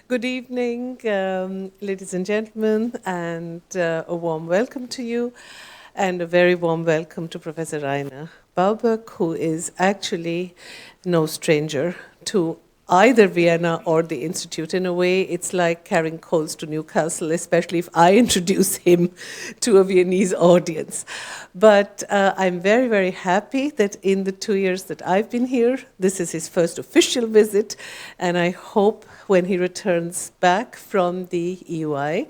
Good evening, ladies and gentlemen, and a warm welcome to you, and a very warm welcome to Professor Rainer Bauböck, who is actually no stranger to either Vienna or the Institute. In a way, it's like carrying coals to Newcastle, especially if I introduce him to a Viennese audience. But I'm very, very happy that in the 2 years that I've been here, this is his first official visit, and I hope when he returns back from the EUI,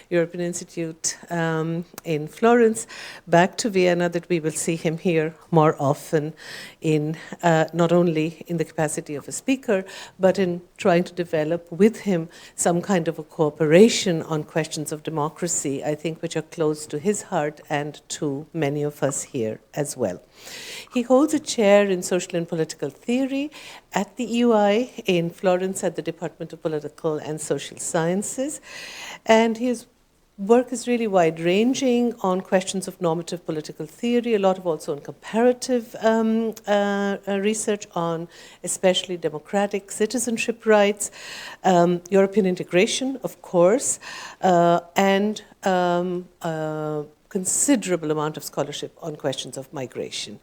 European Institute in Florence, back to Vienna, that we will see him here more often in not only in the capacity of a speaker, but in trying to develop with him some kind of a cooperation on questions of democracy, I think, which are close to his heart and to many of us here as well. He holds a chair in social and political theory at the EUI in Florence at the Department of Political and Social Sciences, and his work is really wide-ranging on questions of normative political theory, a lot of also on comparative research on especially democratic citizenship rights, European integration, of course, and considerable amount of scholarship on questions of migration.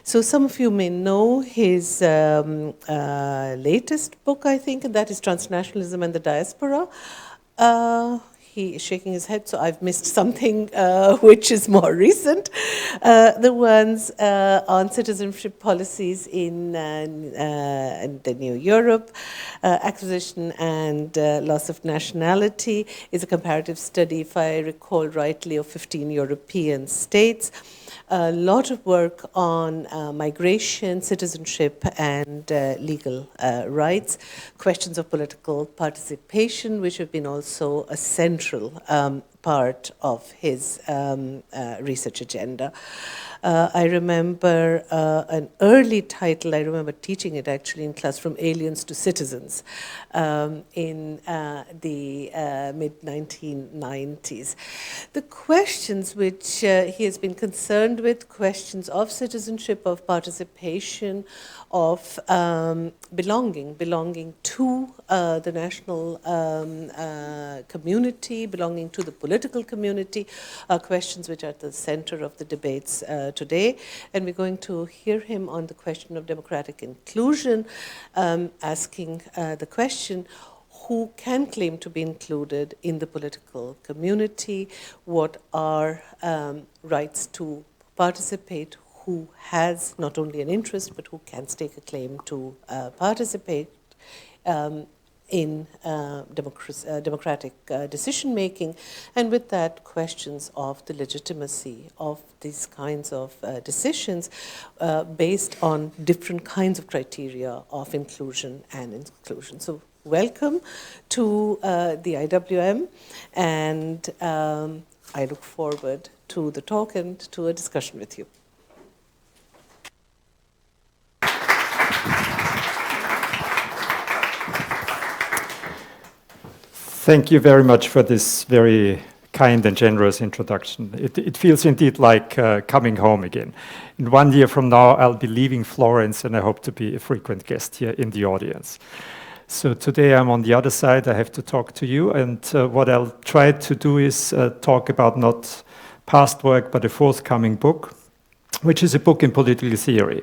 So some of you may know his latest book, I think, and that is Transnationalism and the Diaspora. He is shaking his head, so I've missed something which is more recent. The ones on citizenship policies in the New Europe, acquisition and loss of nationality is a comparative study, if I recall rightly, of 15 European states. A lot of work on migration, citizenship, and legal rights, questions of political participation, which have been also a central part of his research agenda. I remember an early title, I remember teaching it actually in class, From Aliens to Citizens, in the mid-1990s. The questions which he has been concerned with, questions of citizenship, of participation, of belonging to the national community, belonging to the political community, are questions which are at the center of the debates today. And we're going to hear him on the question of democratic inclusion, asking the question, who can claim to be included in the political community? What are rights to participate? Who has not only an interest, but who can stake a claim to participate in democratic decision-making, and with that, questions of the legitimacy of these kinds of decisions based on different kinds of criteria of inclusion and exclusion. So welcome to the IWM, and I look forward to the talk and to a discussion with you. Thank you very much for this very kind and generous introduction. It feels indeed like coming home again. In 1 year from now, I'll be leaving Florence, and I hope to be a frequent guest here in the audience. So today I'm on the other side. I have to talk to you, and what I'll try to do is talk about not past work, but a forthcoming book, which is a book in political theory.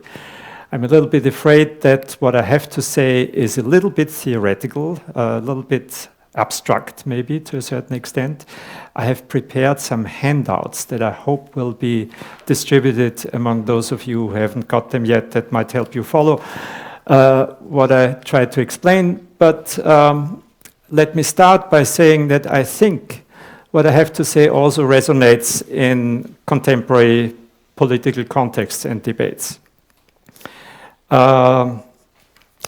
I'm a little bit afraid that what I have to say is a little bit theoretical, a little bit abstract, maybe, to a certain extent. I have prepared some handouts that I hope will be distributed among those of you who haven't got them yet, that might help you follow what I try to explain. But let me start by saying that I think what I have to say also resonates in contemporary political contexts and debates.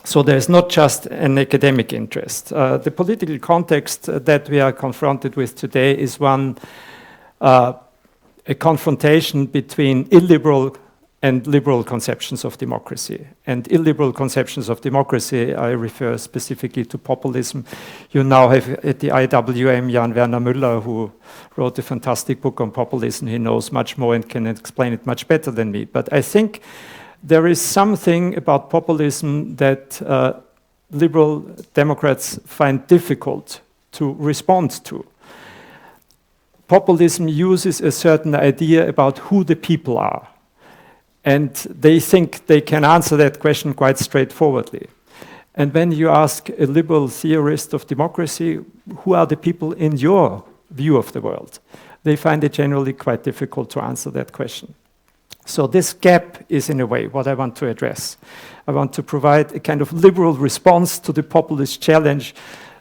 So there's not just an academic interest. The political context that we are confronted with today is one, a confrontation between illiberal and liberal conceptions of democracy. And illiberal conceptions of democracy, I refer specifically to populism. You now have at the IWM Jan Werner Müller, who wrote a fantastic book on populism. He knows much more and can explain it much better than me. But I think there is something about populism that liberal Democrats find difficult to respond to. Populism uses a certain idea about who the people are, and they think they can answer that question quite straightforwardly. And when you ask a liberal theorist of democracy, who are the people in your view of the world, they find it generally quite difficult to answer that question. So this gap is, in a way, what I want to address. I want to provide a kind of liberal response to the populist challenge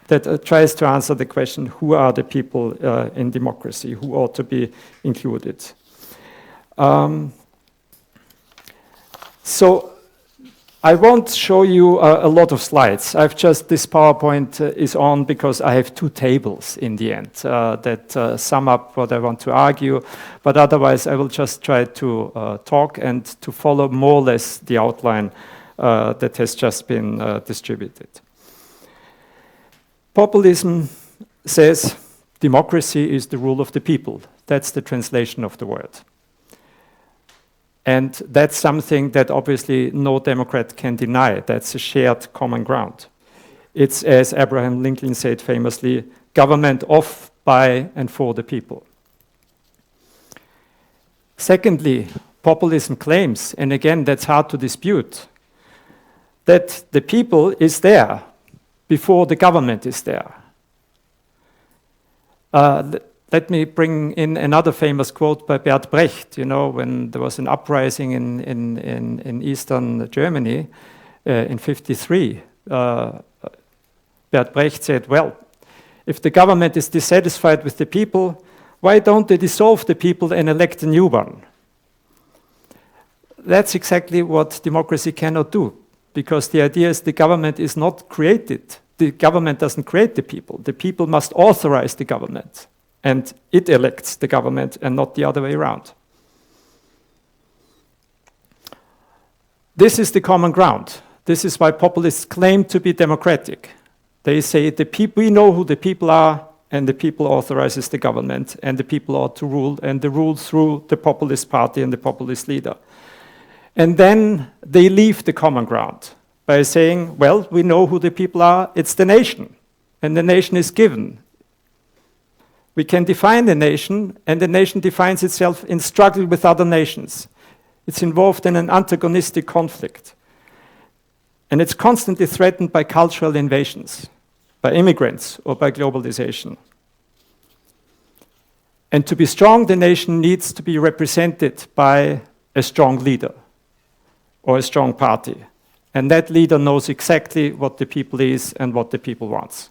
that tries to answer the question, who are the people in democracy, who ought to be included? So I won't show you a lot of slides. This PowerPoint is on because I have two tables in the end that sum up what I want to argue, but otherwise I will just try to talk and to follow more or less the outline that has just been distributed. Populism says democracy is the rule of the people. That's the translation of the word. And that's something that obviously no Democrat can deny. That's a shared common ground. It's, as Abraham Lincoln said famously, government of, by, and for the people. Secondly, populism claims, and again, that's hard to dispute, that the people is there before the government is there. Let me bring in another famous quote by Bert Brecht. You know, when there was an uprising in Eastern Germany in 1953, Bert Brecht said, well, if the government is dissatisfied with the people, why don't they dissolve the people and elect a new one? That's exactly what democracy cannot do, because the idea is the government is not created. The government doesn't create the people. The people must authorize the government. And it elects the government and not the other way around. This is the common ground. This is why populists claim to be democratic. They say we know who the people are, and the people authorizes the government, and the people ought to rule, and they rule through the populist party and the populist leader. And then they leave the common ground by saying, well, we know who the people are, it's the nation, and the nation is given. We can define the nation, and the nation defines itself in struggle with other nations. It's involved in an antagonistic conflict. And it's constantly threatened by cultural invasions, by immigrants, or by globalization. And to be strong, the nation needs to be represented by a strong leader, or a strong party. And that leader knows exactly what the people is and what the people wants.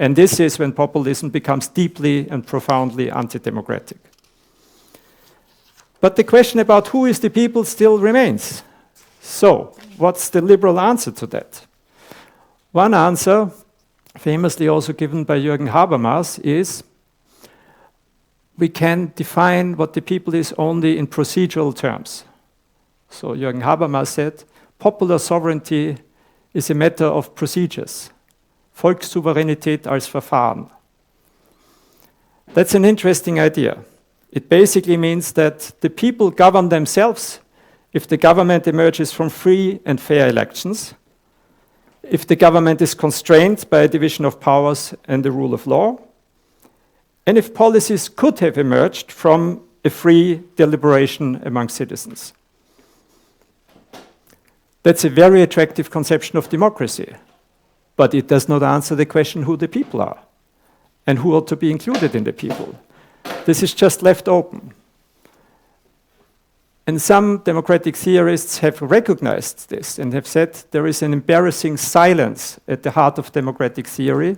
And this is when populism becomes deeply and profoundly anti-democratic. But the question about who is the people still remains. So, what's the liberal answer to that? One answer, famously also given by Jürgen Habermas, is we can define what the people is only in procedural terms. So Jürgen Habermas said, popular sovereignty is a matter of procedures. Volkssouveränität als Verfahren. That's an interesting idea. It basically means that the people govern themselves if the government emerges from free and fair elections, if the government is constrained by a division of powers and the rule of law, and if policies could have emerged from a free deliberation among citizens. That's a very attractive conception of democracy. But it does not answer the question who the people are and who ought to be included in the people. This is just left open. And some democratic theorists have recognized this and have said there is an embarrassing silence at the heart of democratic theory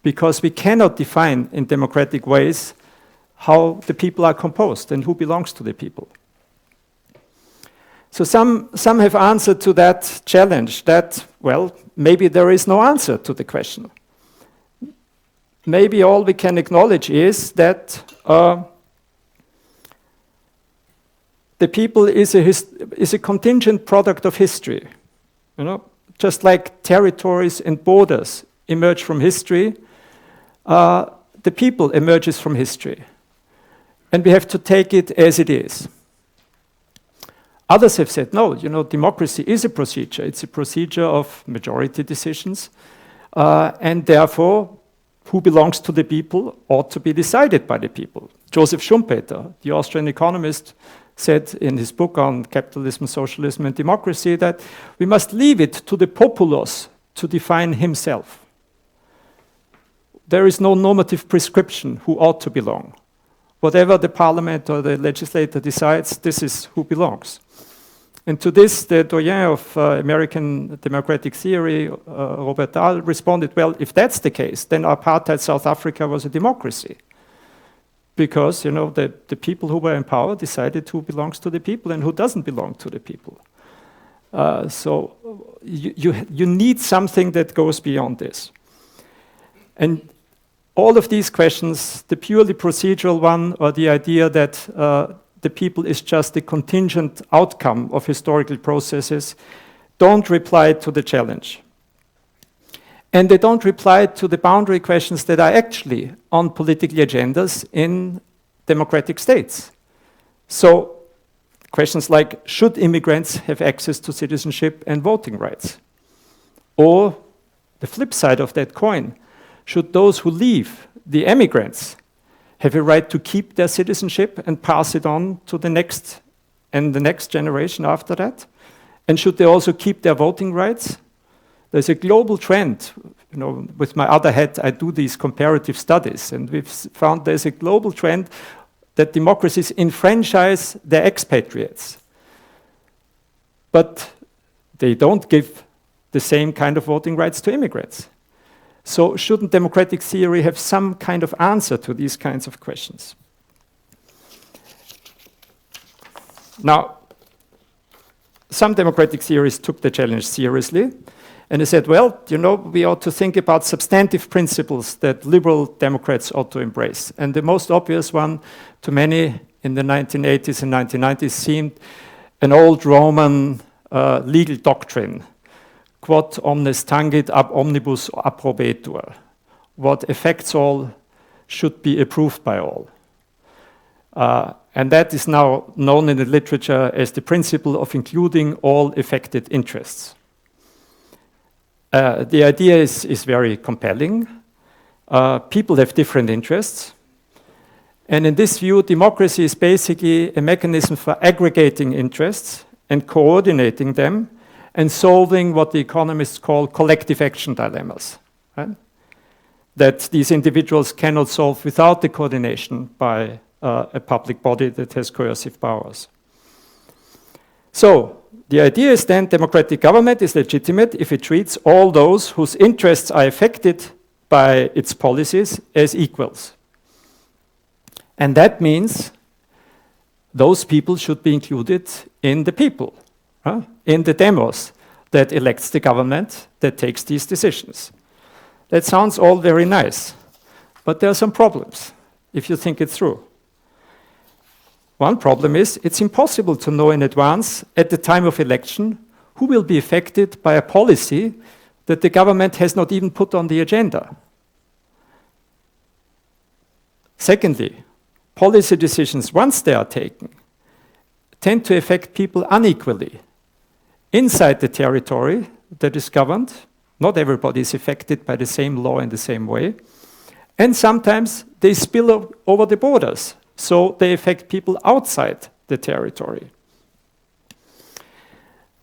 because we cannot define in democratic ways how the people are composed and who belongs to the people. So some have answered to that challenge that, well, maybe there is no answer to the question. Maybe all we can acknowledge is that the people is a contingent product of history. You know, just like territories and borders emerge from history, the people emerges from history. And we have to take it as it is. Others have said, no, democracy is a procedure. It's a procedure of majority decisions. And therefore, who belongs to the people ought to be decided by the people. Joseph Schumpeter, the Austrian economist, said in his book on capitalism, socialism, and democracy that we must leave it to the populace to define himself. There is no normative prescription who ought to belong. Whatever the parliament or the legislator decides, this is who belongs. And to this, the doyen of American democratic theory, Robert Dahl, responded, well, if that's the case, then apartheid South Africa was a democracy. Because, the people who were in power decided who belongs to the people and who doesn't belong to the people. So you need something that goes beyond this. And all of these questions, the purely procedural one, or the idea that the people is just a contingent outcome of historical processes, don't reply to the challenge. And they don't reply to the boundary questions that are actually on political agendas in democratic states. So questions like, should immigrants have access to citizenship and voting rights? Or the flip side of that coin, should those who leave, the emigrants, have a right to keep their citizenship and pass it on to the next and the next generation after that? And should they also keep their voting rights? There's a global trend. With my other hat, I do these comparative studies, and we've found there's a global trend that democracies enfranchise their expatriates. But they don't give the same kind of voting rights to immigrants. So shouldn't democratic theory have some kind of answer to these kinds of questions? Now, some democratic theorists took the challenge seriously, and they said, well, we ought to think about substantive principles that liberal Democrats ought to embrace. And the most obvious one to many in the 1980s and 1990s seemed an old Roman legal doctrine, quod omnes tangit ab omnibus approbetur. What affects all should be approved by all. And that is now known in the literature as the principle of including all affected interests. The idea is very compelling. People have different interests. And in this view, democracy is basically a mechanism for aggregating interests and coordinating them and solving what the economists call collective action dilemmas, right? That these individuals cannot solve without the coordination by a public body that has coercive powers. So the idea is then democratic government is legitimate if it treats all those whose interests are affected by its policies as equals. And that means those people should be included in the people, in the demos that elects the government that takes these decisions. That sounds all very nice, but there are some problems if you think it through. One problem is it's impossible to know in advance at the time of election who will be affected by a policy that the government has not even put on the agenda. Secondly, policy decisions, once they are taken, tend to affect people unequally. Inside the territory that is governed, not everybody is affected by the same law in the same way. And sometimes they spill over the borders, so they affect people outside the territory.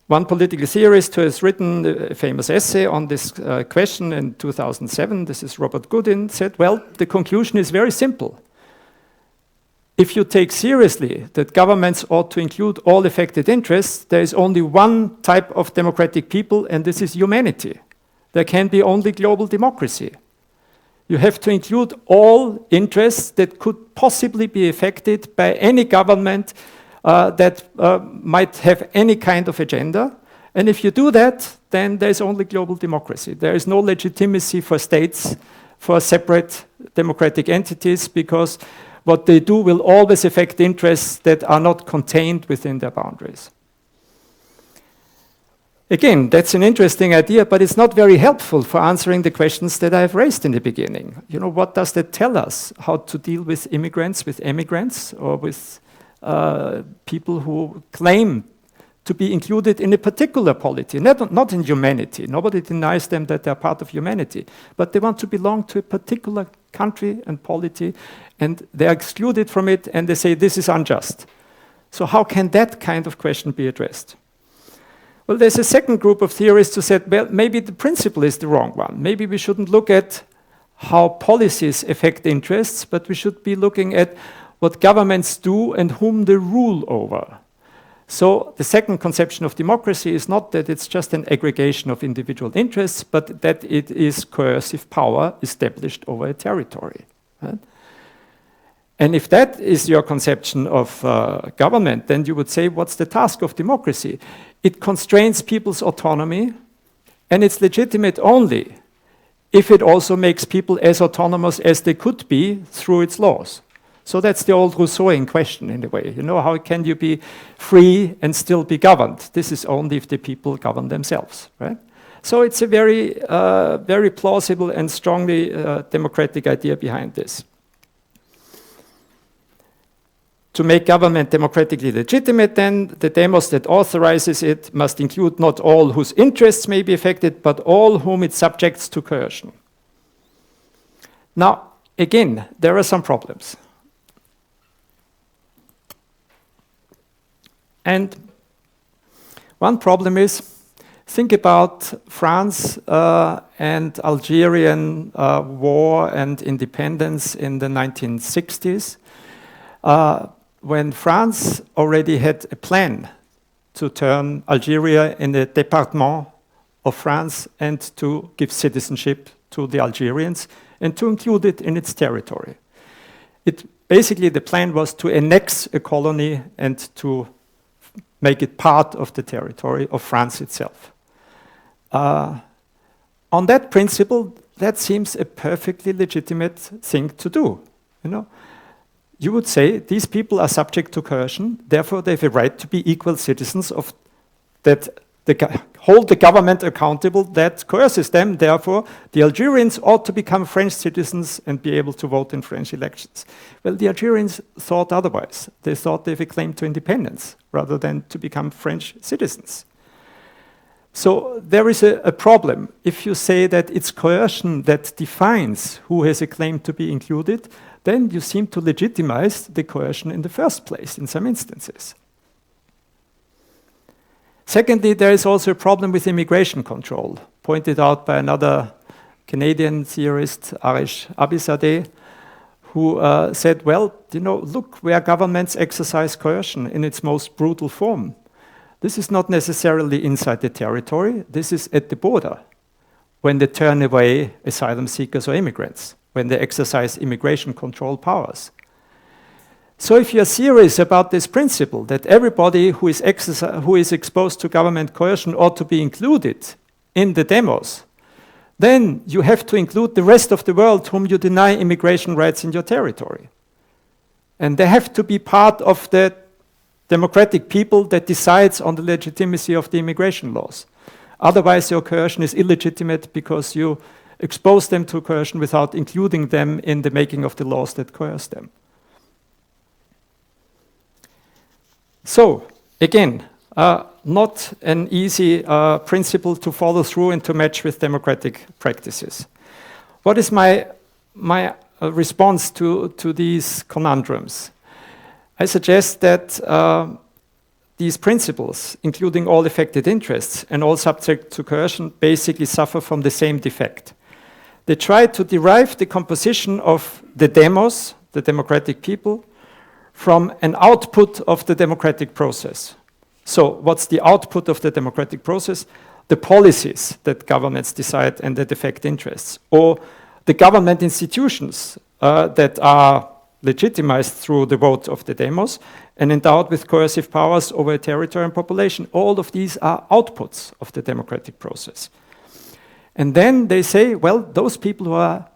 One political theorist who has written a famous essay on this question in 2007, this is Robert Goodin, said, well, the conclusion is very simple. If you take seriously that governments ought to include all affected interests, there is only one type of democratic people, and this is humanity. There can be only global democracy. You have to include all interests that could possibly be affected by any government that might have any kind of agenda. And if you do that, then there's only global democracy. There is no legitimacy for states, for separate democratic entities, because what they do will always affect interests that are not contained within their boundaries. Again, that's an interesting idea, but it's not very helpful for answering the questions that I've raised in the beginning. What does that tell us? How to deal with immigrants, with emigrants, or with people who claim to be included in a particular polity, not in humanity. Nobody denies them that they're part of humanity, but they want to belong to a particular country and polity, and they're excluded from it, and they say this is unjust. So how can that kind of question be addressed? Well, there's a second group of theorists who said, well, maybe the principle is the wrong one. Maybe we shouldn't look at how policies affect interests, but we should be looking at what governments do and whom they rule over. So the second conception of democracy is not that it's just an aggregation of individual interests, but that it is coercive power established over a territory. Right? And if that is your conception of government, then you would say, what's the task of democracy? It constrains people's autonomy, and it's legitimate only if it also makes people as autonomous as they could be through its laws. So that's the old Rousseauian question in a way. You know, how can you be free and still be governed? This is only if the people govern themselves, right? So it's a very, very plausible and strongly democratic idea behind this. To make government democratically legitimate, then, the demos that authorizes it must include not all whose interests may be affected, but all whom it subjects to coercion. Now, again, there are some problems. And one problem is, think about France and Algerian war and independence in the 1960s. When France already had a plan to turn Algeria in a département of France and to give citizenship to the Algerians and to include it in its territory. Basically, the plan was to annex a colony and to make it part of the territory of France itself. On that principle, that seems a perfectly legitimate thing to do. You know, you would say these people are subject to coercion, therefore they have a right to be equal citizens of that. Hold the government accountable that coerces them. Therefore, the Algerians ought to become French citizens and be able to vote in French elections. Well, the Algerians thought otherwise. They thought they have a claim to independence rather than to become French citizens. So there is a problem. If you say that it's coercion that defines who has a claim to be included, then you seem to legitimize the coercion in the first place in some instances. Secondly, there is also a problem with immigration control, pointed out by another Canadian theorist, Arish Abizadeh, who said, well, you know, look where governments exercise coercion in its most brutal form. This is not necessarily inside the territory, this is at the border, when they turn away asylum seekers or immigrants, when they exercise immigration control powers. So if you're serious about this principle, that everybody who is exposed to government coercion ought to be included in the demos, then you have to include the rest of the world whom you deny immigration rights in your territory. And they have to be part of the democratic people that decides on the legitimacy of the immigration laws. Otherwise, your coercion is illegitimate because you expose them to coercion without including them in the making of the laws that coerce them. So, again, not an easy principle to follow through and to match with democratic practices. What is my response to these conundrums? I suggest that these principles, including all affected interests and all subject to coercion, basically suffer from the same defect. They try to derive the composition of the demos, the democratic people, from an output of the democratic process. So what's the output of the democratic process? The policies that governments decide and that affect interests, or the government institutions that are legitimized through the vote of the demos and endowed with coercive powers over a territory and population. All of these are outputs of the democratic process. And then they say, well, those people who are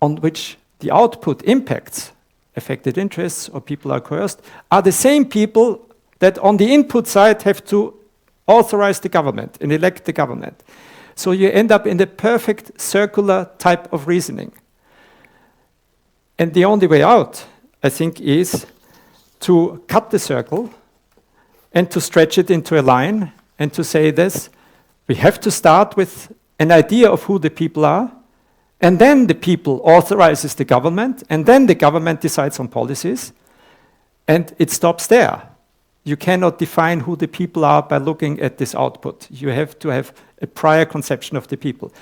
on which the output impacts affected interests or people are coerced are the same people that on the input side have to authorize the government and elect the government. So you end up in the perfect circular type of reasoning. And the only way out, I think, is to cut the circle and to stretch it into a line and to say this, we have to start with an idea of who the people are, and then the people authorizes the government, and then the government decides on policies, and it stops there. You cannot define who the people are by looking at this output. You have to have a prior conception of the people.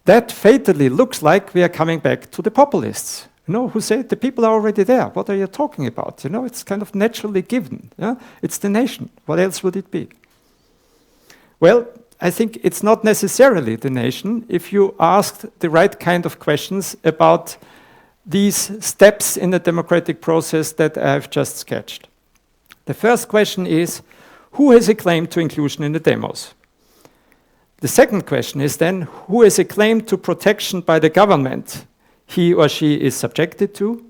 That fatally looks like we are coming back to the populists, who say the people are already there. What are you talking about? It's kind of naturally given. Yeah? It's the nation. What else would it be? Well, I think it's not necessarily the nation if you ask the right kind of questions about these steps in the democratic process that I have just sketched. The first question is, who has a claim to inclusion in the demos? The second question is then, who has a claim to protection by the government he or she is subjected to?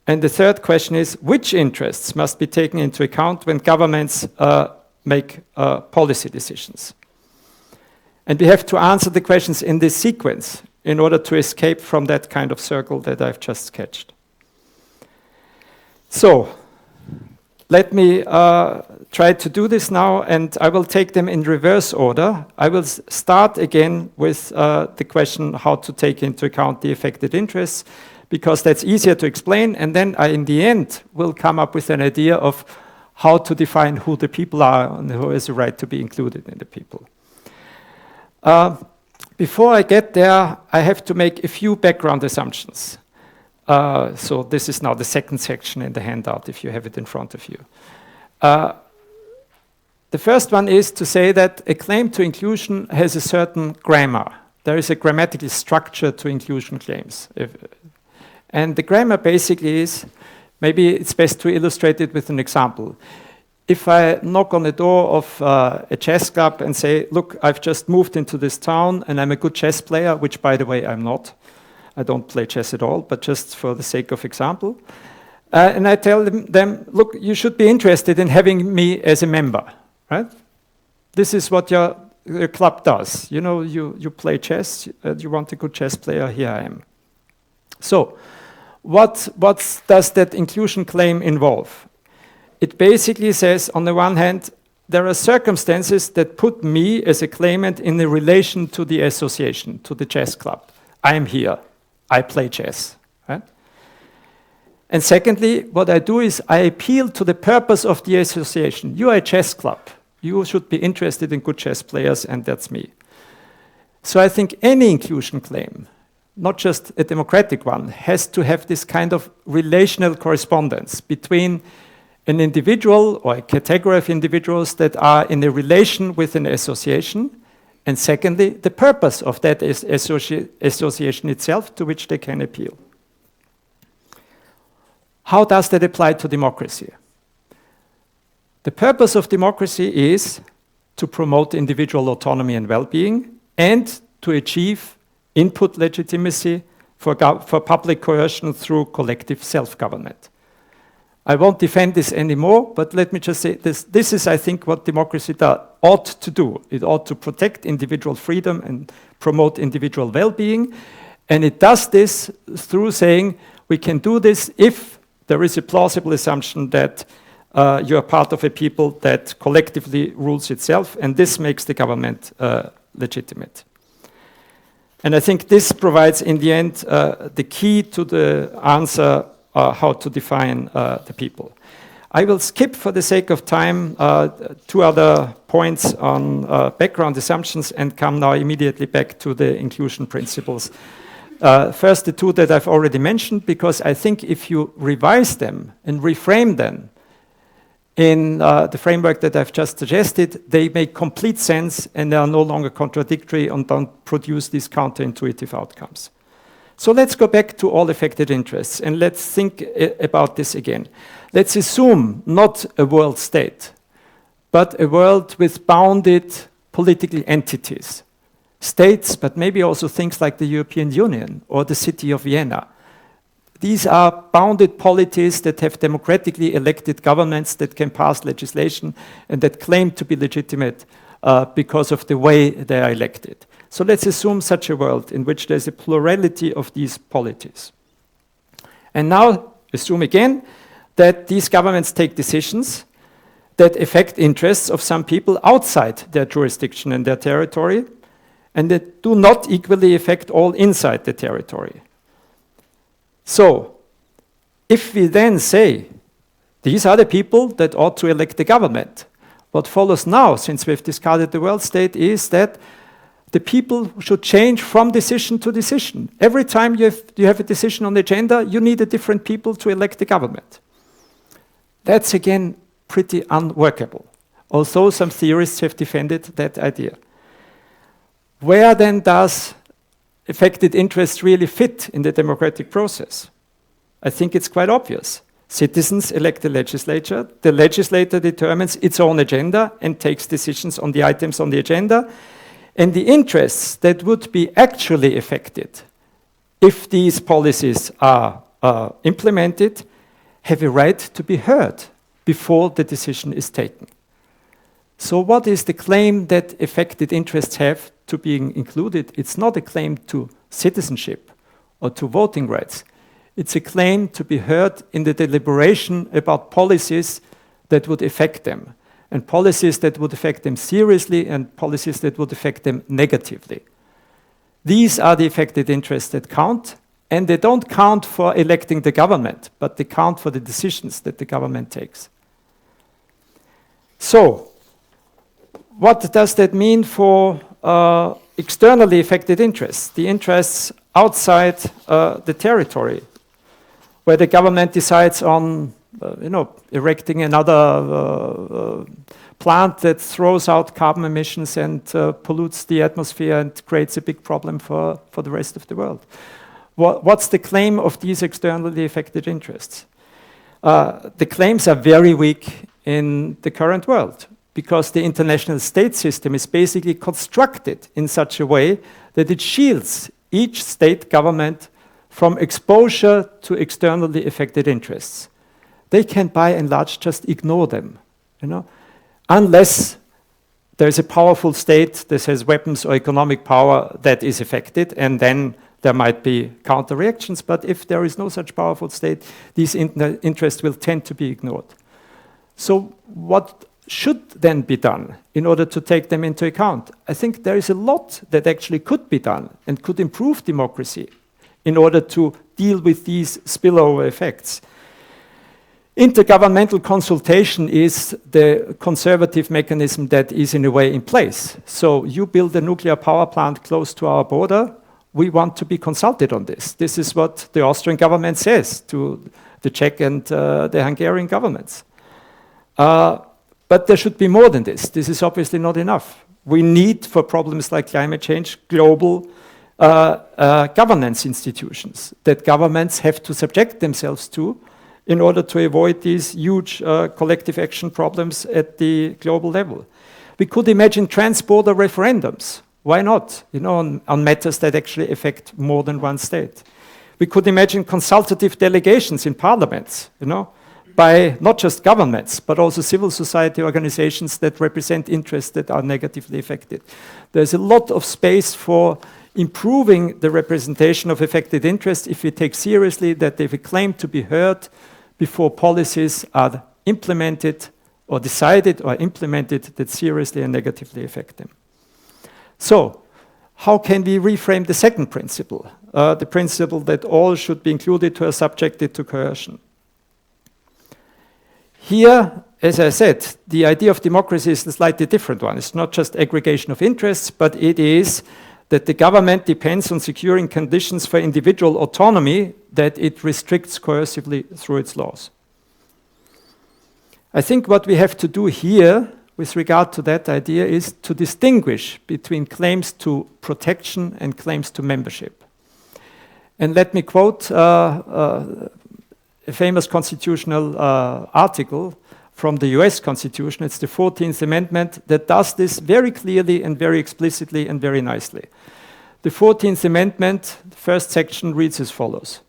And the third question is, which interests must be taken into account when governments make policy decisions? And we have to answer the questions in this sequence in order to escape from that kind of circle that I've just sketched. So, let me try to do this now, and I will take them in reverse order. I will start again with the question how to take into account the affected interests, because that's easier to explain, and then I, in the end, will come up with an idea of how to define who the people are and who has a right to be included in the people. Before I get there, I have to make a few background assumptions. So this is now the second section in the handout, if you have it in front of you. The first one is to say that a claim to inclusion has a certain grammar. There is a grammatical structure to inclusion claims. And the grammar basically is, maybe it's best to illustrate it with an example. If I knock on the door of a chess club and say, look, I've just moved into this town and I'm a good chess player, which by the way, I'm not. I don't play chess at all, but just for the sake of example. And I tell them, look, you should be interested in having me as a member, right? This is what your club does. You play chess, you want a good chess player, here I am. So, what does that inclusion claim involve? It basically says, on the one hand, there are circumstances that put me as a claimant in a relation to the association, to the chess club. I am here. I play chess. Right? And secondly, what I do is I appeal to the purpose of the association. You are a chess club. You should be interested in good chess players, and that's me. So I think any inclusion claim, not just a democratic one, has to have this kind of relational correspondence between an individual or a category of individuals that are in a relation with an association, and secondly, the purpose of that association itself to which they can appeal. How does that apply to democracy? The purpose of democracy is to promote individual autonomy and well-being and to achieve input legitimacy for public coercion through collective self-government. I won't defend this anymore, but let me just say this. This is, I think, what democracy ought to do. It ought to protect individual freedom and promote individual well-being. And it does this through saying we can do this if there is a plausible assumption that you are part of a people that collectively rules itself, and this makes the government legitimate. And I think this provides, in the end, the key to the answer how to define the people. I will skip, for the sake of time, two other points on background assumptions and come now immediately back to the inclusion principles. First, the two that I've already mentioned, because I think if you revise them and reframe them in the framework that I've just suggested, they make complete sense and they are no longer contradictory and don't produce these counterintuitive outcomes. So let's go back to all affected interests and let's think about this again. Let's assume not a world state, but a world with bounded political entities. States, but maybe also things like the European Union or the city of Vienna. These are bounded polities that have democratically elected governments that can pass legislation and that claim to be legitimate because of the way they are elected. So let's assume such a world in which there's a plurality of these polities. And now assume again that these governments take decisions that affect interests of some people outside their jurisdiction and their territory, and that do not equally affect all inside the territory. So, if we then say, these are the people that ought to elect the government, what follows now, since we've discarded the world state, is that the people should change from decision to decision. Every time you have a decision on the agenda, you need a different people to elect the government. That's, again, pretty unworkable, although some theorists have defended that idea. Where then does affected interest really fit in the democratic process? I think it's quite obvious. Citizens elect the legislature determines its own agenda and takes decisions on the items on the agenda, and the interests that would be actually affected if these policies are implemented have a right to be heard before the decision is taken. So what is the claim that affected interests have to being included? It's not a claim to citizenship or to voting rights. It's a claim to be heard in the deliberation about policies that would affect them, and policies that would affect them seriously and policies that would affect them negatively. These are the affected interests that count, and they don't count for electing the government, but they count for the decisions that the government takes. So, what does that mean for externally affected interests, the interests outside the territory, where the government decides on erecting another plant that throws out carbon emissions and pollutes the atmosphere and creates a big problem for the rest of the world? What's the claim of these externally affected interests? The claims are very weak in the current world, because the international state system is basically constructed in such a way that it shields each state government from exposure to externally affected interests. They can, by and large, just ignore them, unless there's a powerful state that has weapons or economic power that is affected, and then there might be counter-reactions. But if there is no such powerful state, these interests will tend to be ignored. So what should then be done in order to take them into account? I think there is a lot that actually could be done and could improve democracy in order to deal with these spillover effects. Intergovernmental consultation is the conservative mechanism that is in a way in place. So you build a nuclear power plant close to our border, we want to be consulted on this. This is what the Austrian government says to the Czech and the Hungarian governments. But there should be more than this. This is obviously not enough. We need, for problems like climate change, global governance institutions that governments have to subject themselves to in order to avoid these huge collective action problems at the global level. We could imagine trans-border referendums. Why not? On matters that actually affect more than one state. We could imagine consultative delegations in parliaments, by not just governments, but also civil society organizations that represent interests that are negatively affected. There's a lot of space for improving the representation of affected interests if we take seriously that they have a claim to be heard before policies are implemented or decided or implemented that seriously and negatively affect them. So, how can we reframe the second principle, the principle that all should be included who are subjected to coercion? Here, as I said, the idea of democracy is a slightly different one. It's not just aggregation of interests, but it is that the government depends on securing conditions for individual autonomy that it restricts coercively through its laws. I think what we have to do here with regard to that idea is to distinguish between claims to protection and claims to membership. And let me quote a famous constitutional article from the US Constitution. It's the 14th Amendment that does this very clearly and very explicitly and very nicely. The 14th Amendment, the first section, reads as follows.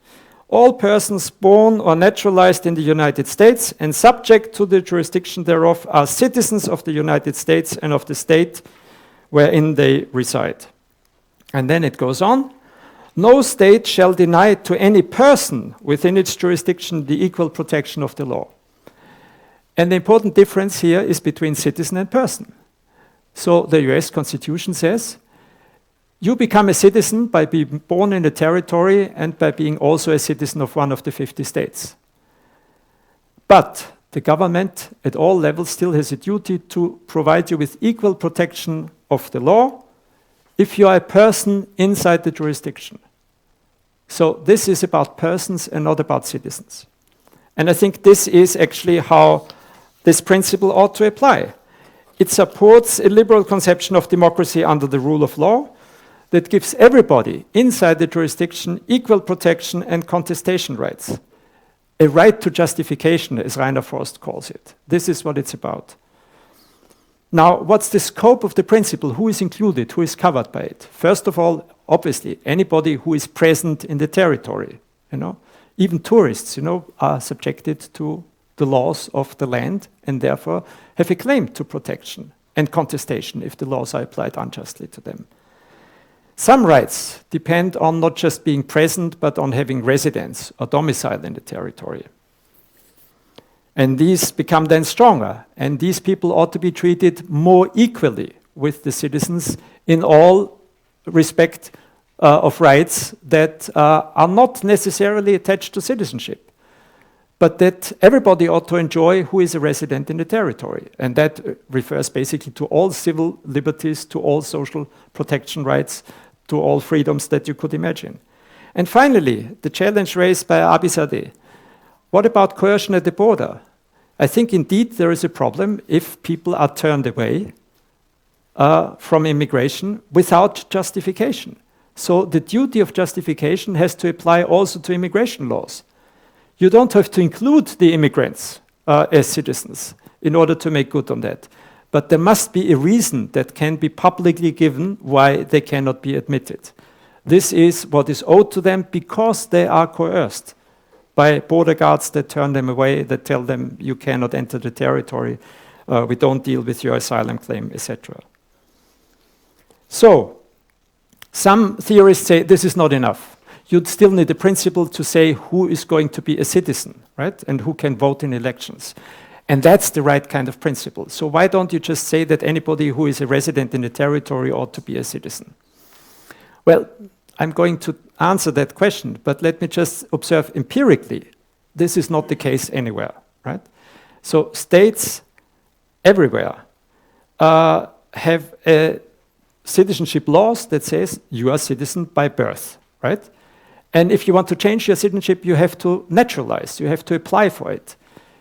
All persons born or naturalized in the United States and subject to the jurisdiction thereof are citizens of the United States and of the state wherein they reside. And then it goes on. No state shall deny to any person within its jurisdiction the equal protection of the law. And the important difference here is between citizen and person. So the US Constitution says, you become a citizen by being born in a territory and by being also a citizen of one of the 50 states. But the government at all levels still has a duty to provide you with equal protection of the law if you are a person inside the jurisdiction. So this is about persons and not about citizens. And I think this is actually how this principle ought to apply. It supports a liberal conception of democracy under the rule of law that gives everybody inside the jurisdiction equal protection and contestation rights. A right to justification, as Rainer Forst calls it. This is what it's about. Now, what's the scope of the principle? Who is included? Who is covered by it? First of all, obviously, anybody who is present in the territory. Even tourists, are subjected to the laws of the land and therefore have a claim to protection and contestation if the laws are applied unjustly to them. Some rights depend on not just being present, but on having residence or domicile in the territory. And these become then stronger, and these people ought to be treated more equally with the citizens in all respect of rights that are not necessarily attached to citizenship, but that everybody ought to enjoy who is a resident in the territory. And that refers basically to all civil liberties, to all social protection rights, to all freedoms that you could imagine. And finally, the challenge raised by Abizadeh. What about coercion at the border? I think indeed there is a problem if people are turned away from immigration without justification. So the duty of justification has to apply also to immigration laws. You don't have to include the immigrants as citizens in order to make good on that. But there must be a reason that can be publicly given why they cannot be admitted. This is what is owed to them because they are coerced by border guards that turn them away, that tell them you cannot enter the territory, we don't deal with your asylum claim, etc. So, some theorists say this is not enough. You'd still need a principle to say who is going to be a citizen, right? And who can vote in elections. And that's the right kind of principle. So why don't you just say that anybody who is a resident in the territory ought to be a citizen? Well, I'm going to answer that question, but let me just observe empirically, this is not the case anywhere, right? So states everywhere have citizenship laws that says you are a citizen by birth, right? And if you want to change your citizenship, you have to naturalize, you have to apply for it.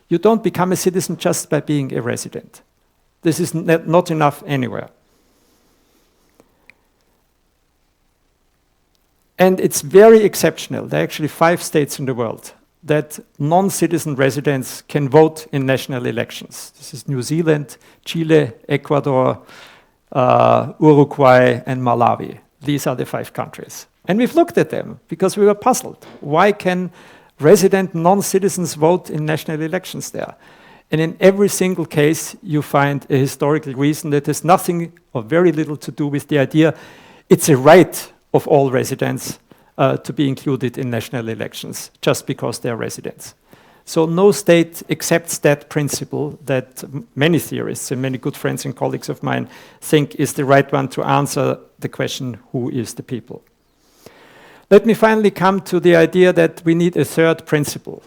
You don't become a citizen just by being a resident. This is not enough anywhere. And it's very exceptional. There are actually 5 states in the world that non-citizen residents can vote in national elections. This is New Zealand, Chile, Ecuador, Uruguay, and Malawi. These are the 5 countries. And we've looked at them because we were puzzled. Why can resident non-citizens vote in national elections there? And in every single case, you find a historical reason that has nothing or very little to do with the idea it's a right of all residents to be included in national elections just because they're residents. So no state accepts that principle that many theorists and many good friends and colleagues of mine think is the right one to answer the question, who is the people? Let me finally come to the idea that we need a third principle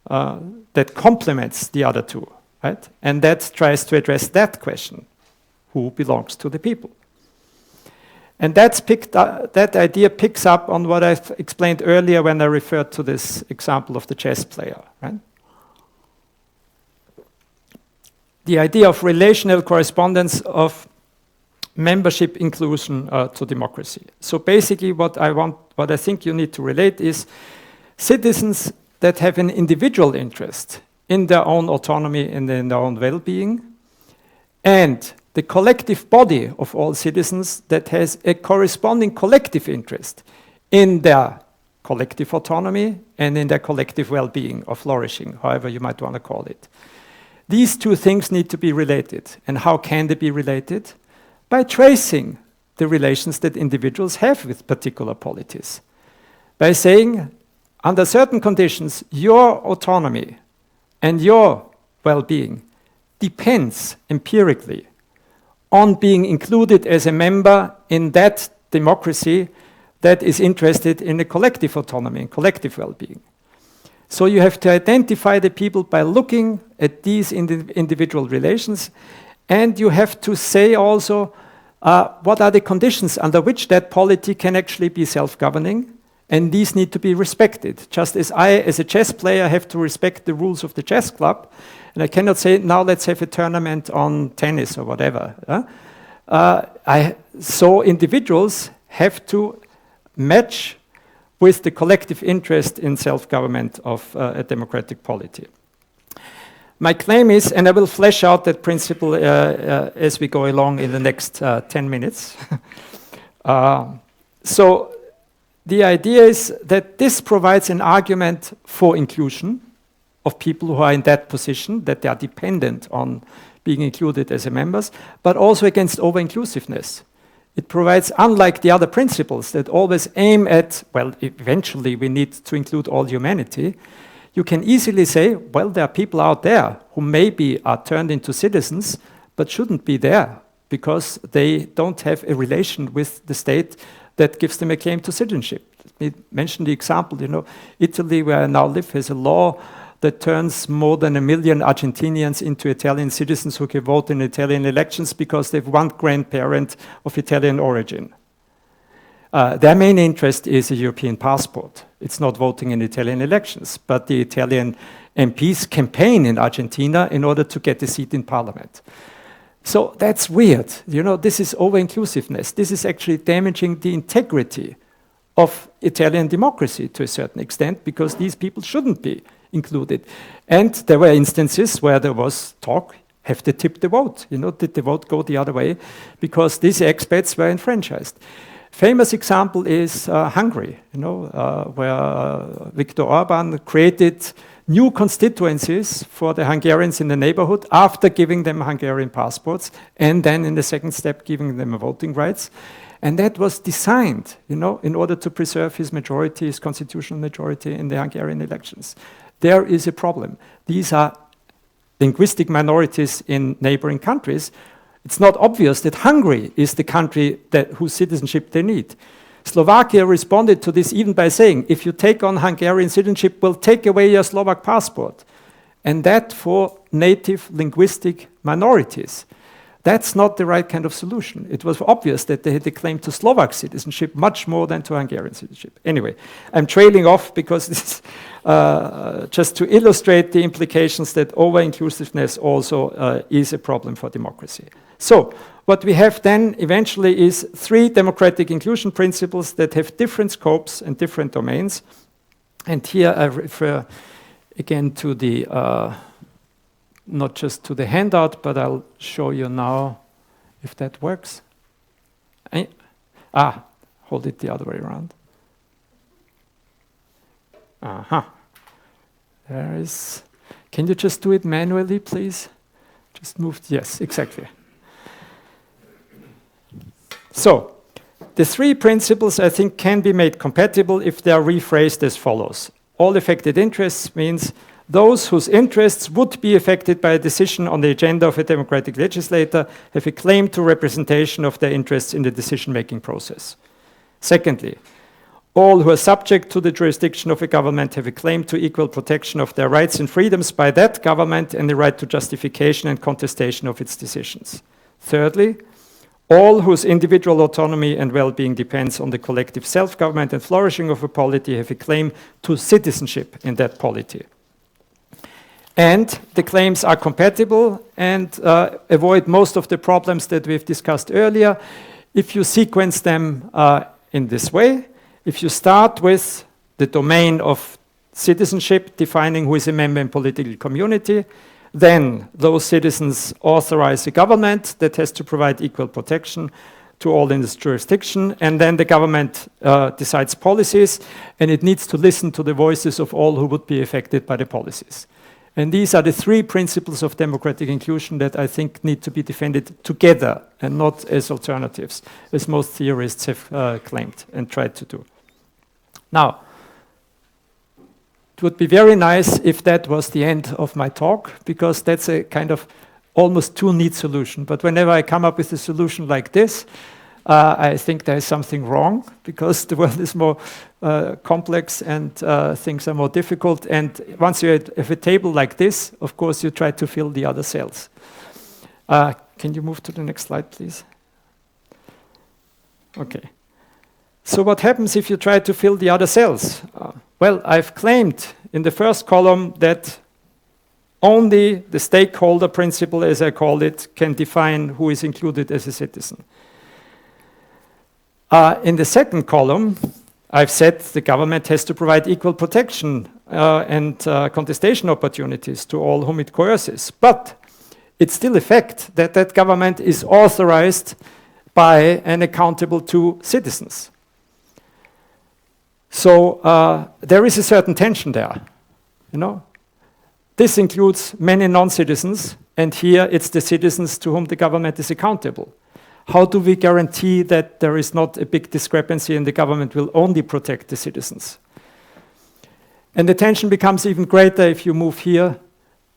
that complements the other two, right? And that tries to address that question, who belongs to the people? And that idea picks up on what I've explained earlier when I referred to this example of the chess player, right? The idea of relational correspondence of membership inclusion to democracy. So basically what I think you need to relate is citizens that have an individual interest in their own autonomy and in their own well-being, and the collective body of all citizens that has a corresponding collective interest in their collective autonomy and in their collective well-being or flourishing, however you might want to call it. These two things need to be related. And how can they be related? By tracing the relations that individuals have with particular polities. By saying, under certain conditions, your autonomy and your well-being depends empirically on being included as a member in that democracy that is interested in a collective autonomy and collective well-being. So you have to identify the people by looking at these individual relations, and you have to say also what are the conditions under which that polity can actually be self-governing, and these need to be respected. Just as I, as a chess player, have to respect the rules of the chess club, and I cannot say, now let's have a tournament on tennis or whatever. So individuals have to match with the collective interest in self-government of a democratic polity. My claim is, and I will flesh out that principle as we go along in the next 10 minutes. So the idea is that this provides an argument for inclusion of people who are in that position, that they are dependent on being included as members, but also against over-inclusiveness. It provides, unlike the other principles that always aim at, well, eventually we need to include all humanity, you can easily say, well, there are people out there who maybe are turned into citizens, but shouldn't be there because they don't have a relation with the state that gives them a claim to citizenship. Let me mention the example, Italy, where I now live, has a law that turns more than 1 million Argentinians into Italian citizens who can vote in Italian elections because they have one grandparent of Italian origin. Their main interest is a European passport. It's not voting in Italian elections, but the Italian MPs campaign in Argentina in order to get a seat in parliament. So that's weird. This is over-inclusiveness. This is actually damaging the integrity of Italian democracy to a certain extent because these people shouldn't be included. And there were instances where there was talk, have they tipped the vote? Did the vote go the other way? Because these expats were enfranchised. Famous example is Hungary, where Viktor Orban created new constituencies for the Hungarians in the neighborhood after giving them Hungarian passports and then in the second step giving them voting rights. And that was designed, in order to preserve his majority, his constitutional majority in the Hungarian elections. There is a problem. These are linguistic minorities in neighboring countries. It's not obvious that Hungary is the country whose citizenship they need. Slovakia responded to this even by saying, if you take on Hungarian citizenship, we'll take away your Slovak passport. And that for native linguistic minorities. That's not the right kind of solution. It was obvious that they had a claim to Slovak citizenship much more than to Hungarian citizenship. Anyway, I'm trailing off because this is just to illustrate the implications that over-inclusiveness also is a problem for democracy. So, what we have then eventually is 3 democratic inclusion principles that have different scopes and different domains. And here I refer again to the not just to the handout, but I'll show you now if that works. Hold it the other way around. There is. Can you just do it manually, please? Just move. Yes, exactly. So, the 3 principles I think can be made compatible if they are rephrased as follows. All affected interests means those whose interests would be affected by a decision on the agenda of a democratic legislator have a claim to representation of their interests in the decision-making process. Secondly, all who are subject to the jurisdiction of a government have a claim to equal protection of their rights and freedoms by that government and the right to justification and contestation of its decisions. Thirdly, all whose individual autonomy and well-being depends on the collective self-government and flourishing of a polity have a claim to citizenship in that polity. And the claims are compatible and avoid most of the problems that we've discussed earlier if you sequence them in this way. If you start with the domain of citizenship, defining who is a member in political community, then those citizens authorize a government that has to provide equal protection to all in this jurisdiction, and then the government decides policies, and it needs to listen to the voices of all who would be affected by the policies. And these are the 3 principles of democratic inclusion that I think need to be defended together and not as alternatives, as most theorists have claimed and tried to do. Now, it would be very nice if that was the end of my talk, because that's a kind of almost too neat solution. But whenever I come up with a solution like this, I think there is something wrong, because the world is more complex and things are more difficult. And once you have a table like this, of course, you try to fill the other cells. Can you move to the next slide, please? Okay. So what happens if you try to fill the other cells? Well, I've claimed in the first column that only the stakeholder principle, as I call it, can define who is included as a citizen. In the second column, I've said the government has to provide equal protection and contestation opportunities to all whom it coerces. But it's still a fact that that government is authorized by and accountable to citizens. So there is a certain tension there, you know. This includes many non-citizens, and here it's the citizens to whom the government is accountable. How do we guarantee that there is not a big discrepancy and the government will only protect the citizens? And the tension becomes even greater if you move here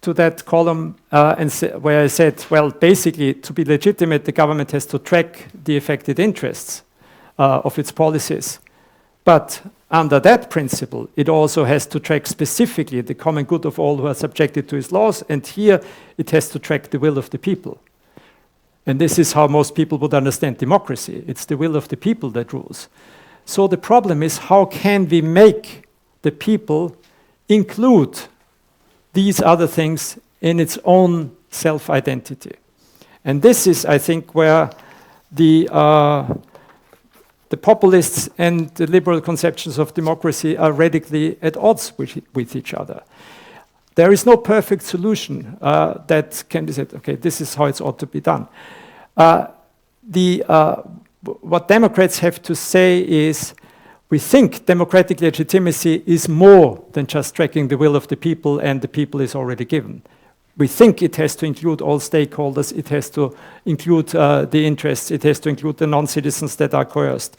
to that column where I said, well, basically, to be legitimate, the government has to track the affected interests of its policies. But under that principle, it also has to track specifically the common good of all who are subjected to its laws, and here it has to track the will of the people. And this is how most people would understand democracy. It's the will of the people that rules. So the problem is, how can we make the people include these other things in its own self-identity? And this is, I think, where the populists and the liberal conceptions of democracy are radically at odds with each other. There is no perfect solution that can be said, okay, this is how it ought to be done. What Democrats have to say is, we think democratic legitimacy is more than just tracking the will of the people, and the people is already given. We think it has to include all stakeholders, it has to include the interests, it has to include the non-citizens that are coerced.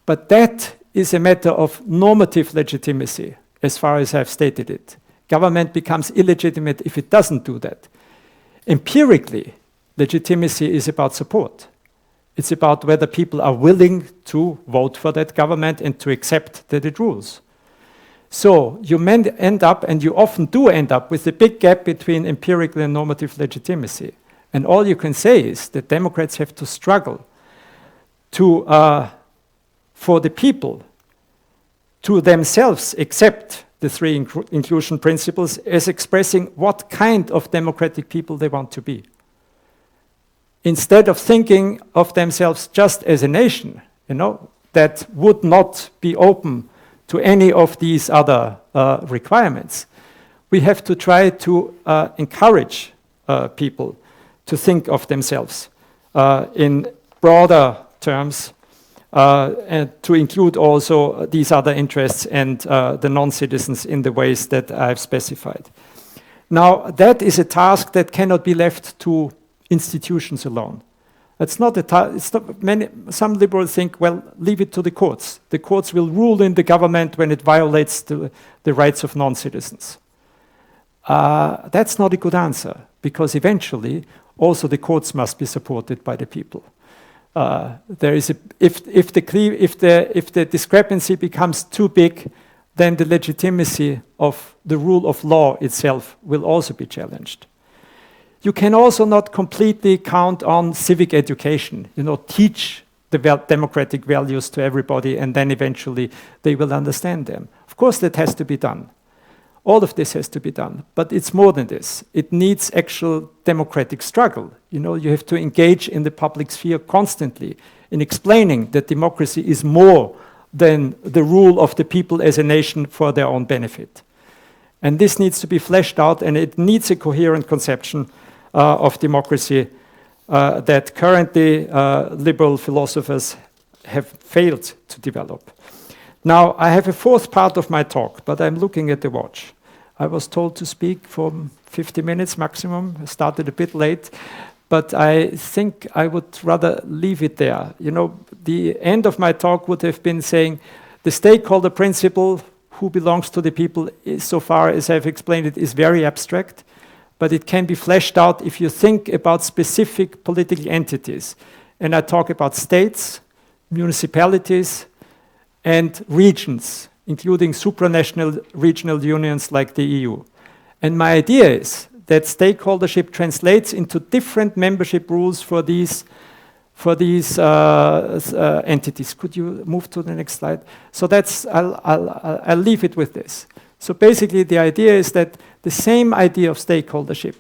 But that is a matter of normative legitimacy, as far as I've stated it. Government becomes illegitimate if it doesn't do that. Empirically, legitimacy is about support. It's about whether people are willing to vote for that government and to accept that it rules. So you end up, and you often do end up, with a big gap between empirical and normative legitimacy. And all you can say is that Democrats have to struggle for the people to themselves accept the three inclusion principles as expressing what kind of democratic people they want to be. Instead of thinking of themselves just as a nation, you know, that would not be open to any of these other requirements, we have to try to encourage people to think of themselves in broader terms and to include also these other interests and the non-citizens in the ways that I've specified. Now, that is a task that cannot be left to institutions alone. It's not some liberals think, well, leave it to the courts. The courts will rule in the government when it violates the rights of non-citizens. That's not a good answer, because eventually also the courts must be supported by the people. If the discrepancy becomes too big, then the legitimacy of the rule of law itself will also be challenged. You can also not completely count on civic education, you know, teach the democratic values to everybody, and then eventually they will understand them. Of course, that has to be done. All of this has to be done, but it's more than this. It needs actual democratic struggle. You know, you have to engage in the public sphere constantly in explaining that democracy is more than the rule of the people as a nation for their own benefit. And this needs to be fleshed out, and it needs a coherent conception of democracy that currently liberal philosophers have failed to develop. Now, I have a fourth part of my talk, but I'm looking at the watch. I was told to speak for 50 minutes maximum. I started a bit late, but I think I would rather leave it there. You know, the end of my talk would have been saying the stakeholder principle, who belongs to the people, is, so far as I've explained it, is very abstract. but it can be fleshed out if you think about specific political entities. And I talk about states, municipalities, and regions, including supranational regional unions like the EU. And my idea is that stakeholdership translates into different membership rules for these entities. Could you move to the next slide? So that's, I'll leave it with this. So basically the idea is that the same idea of stakeholdership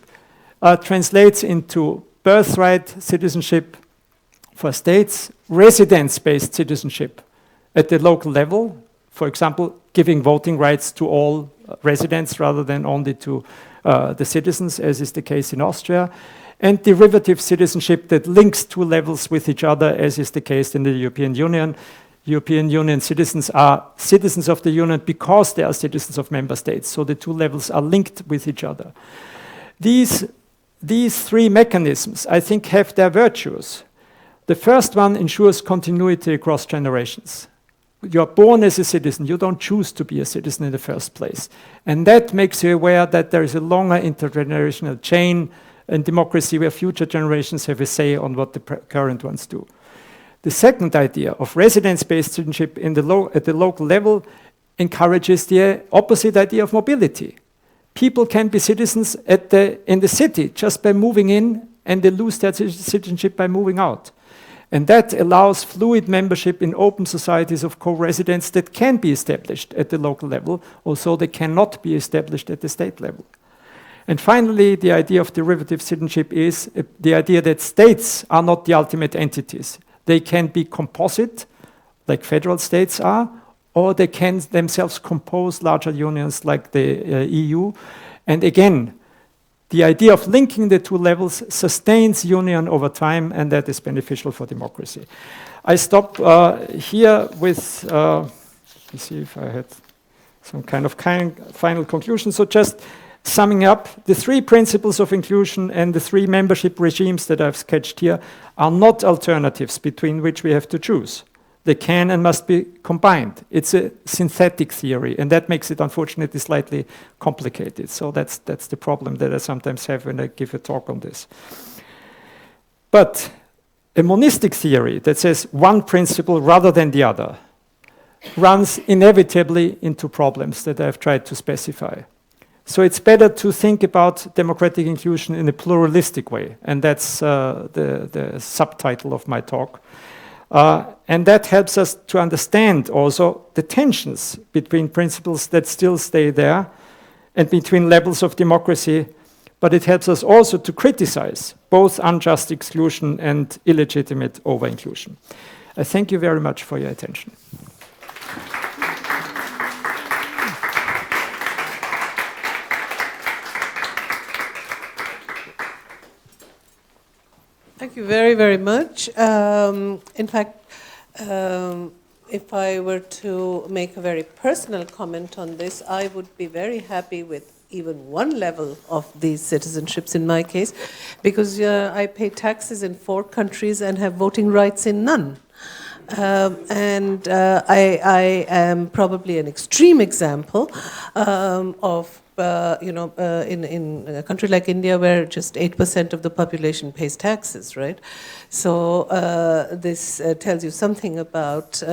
translates into birthright citizenship for states, residence-based citizenship at the local level, for example, giving voting rights to all residents rather than only to the citizens, as is the case in Austria, and derivative citizenship that links two levels with each other, as is the case in the European Union. European Union citizens are citizens of the Union because they are citizens of member states, so the two levels are linked with each other. These three mechanisms, I think, have their virtues. The first one ensures continuity across generations. You are born as a citizen, you don't choose to be a citizen in the first place. And that makes you aware that there is a longer intergenerational chain in democracy where future generations have a say on what the current ones do. The second idea of residence-based citizenship at the local level encourages the opposite idea of mobility. People can be citizens in the city just by moving in, and they lose their citizenship by moving out. And that allows fluid membership in open societies of co-residents that can be established at the local level, although they cannot be established at the state level. And finally, the idea of derivative citizenship is the idea that states are not the ultimate entities. They can be composite, like federal states are, or they can themselves compose larger unions like the EU. And again, the idea of linking the two levels sustains union over time, and that is beneficial for democracy. I stop here with, let me see if I had some kind of final conclusion. So just summing up, the three principles of inclusion and the three membership regimes that I've sketched here are not alternatives between which we have to choose. They can and must be combined. It's a synthetic theory, and that makes it unfortunately slightly complicated. So that's the problem that I sometimes have when I give a talk on this. But a monistic theory that says one principle rather than the other runs inevitably into problems that I've tried to specify. So it's better to think about democratic inclusion in a pluralistic way, and that's the subtitle of my talk. And that helps us to understand also the tensions between principles that still stay there and between levels of democracy, but it helps us also to criticize both unjust exclusion and illegitimate over-inclusion. I thank you very much for your attention. Thank you very, very much. In fact, if I were to make a very personal comment on this, I would be very happy with even one level of these citizenships in my case, because I pay taxes in 4 countries and have voting rights in none. I am probably an extreme example of in a country like India, where just 8% of the population pays taxes, right? So this tells you something about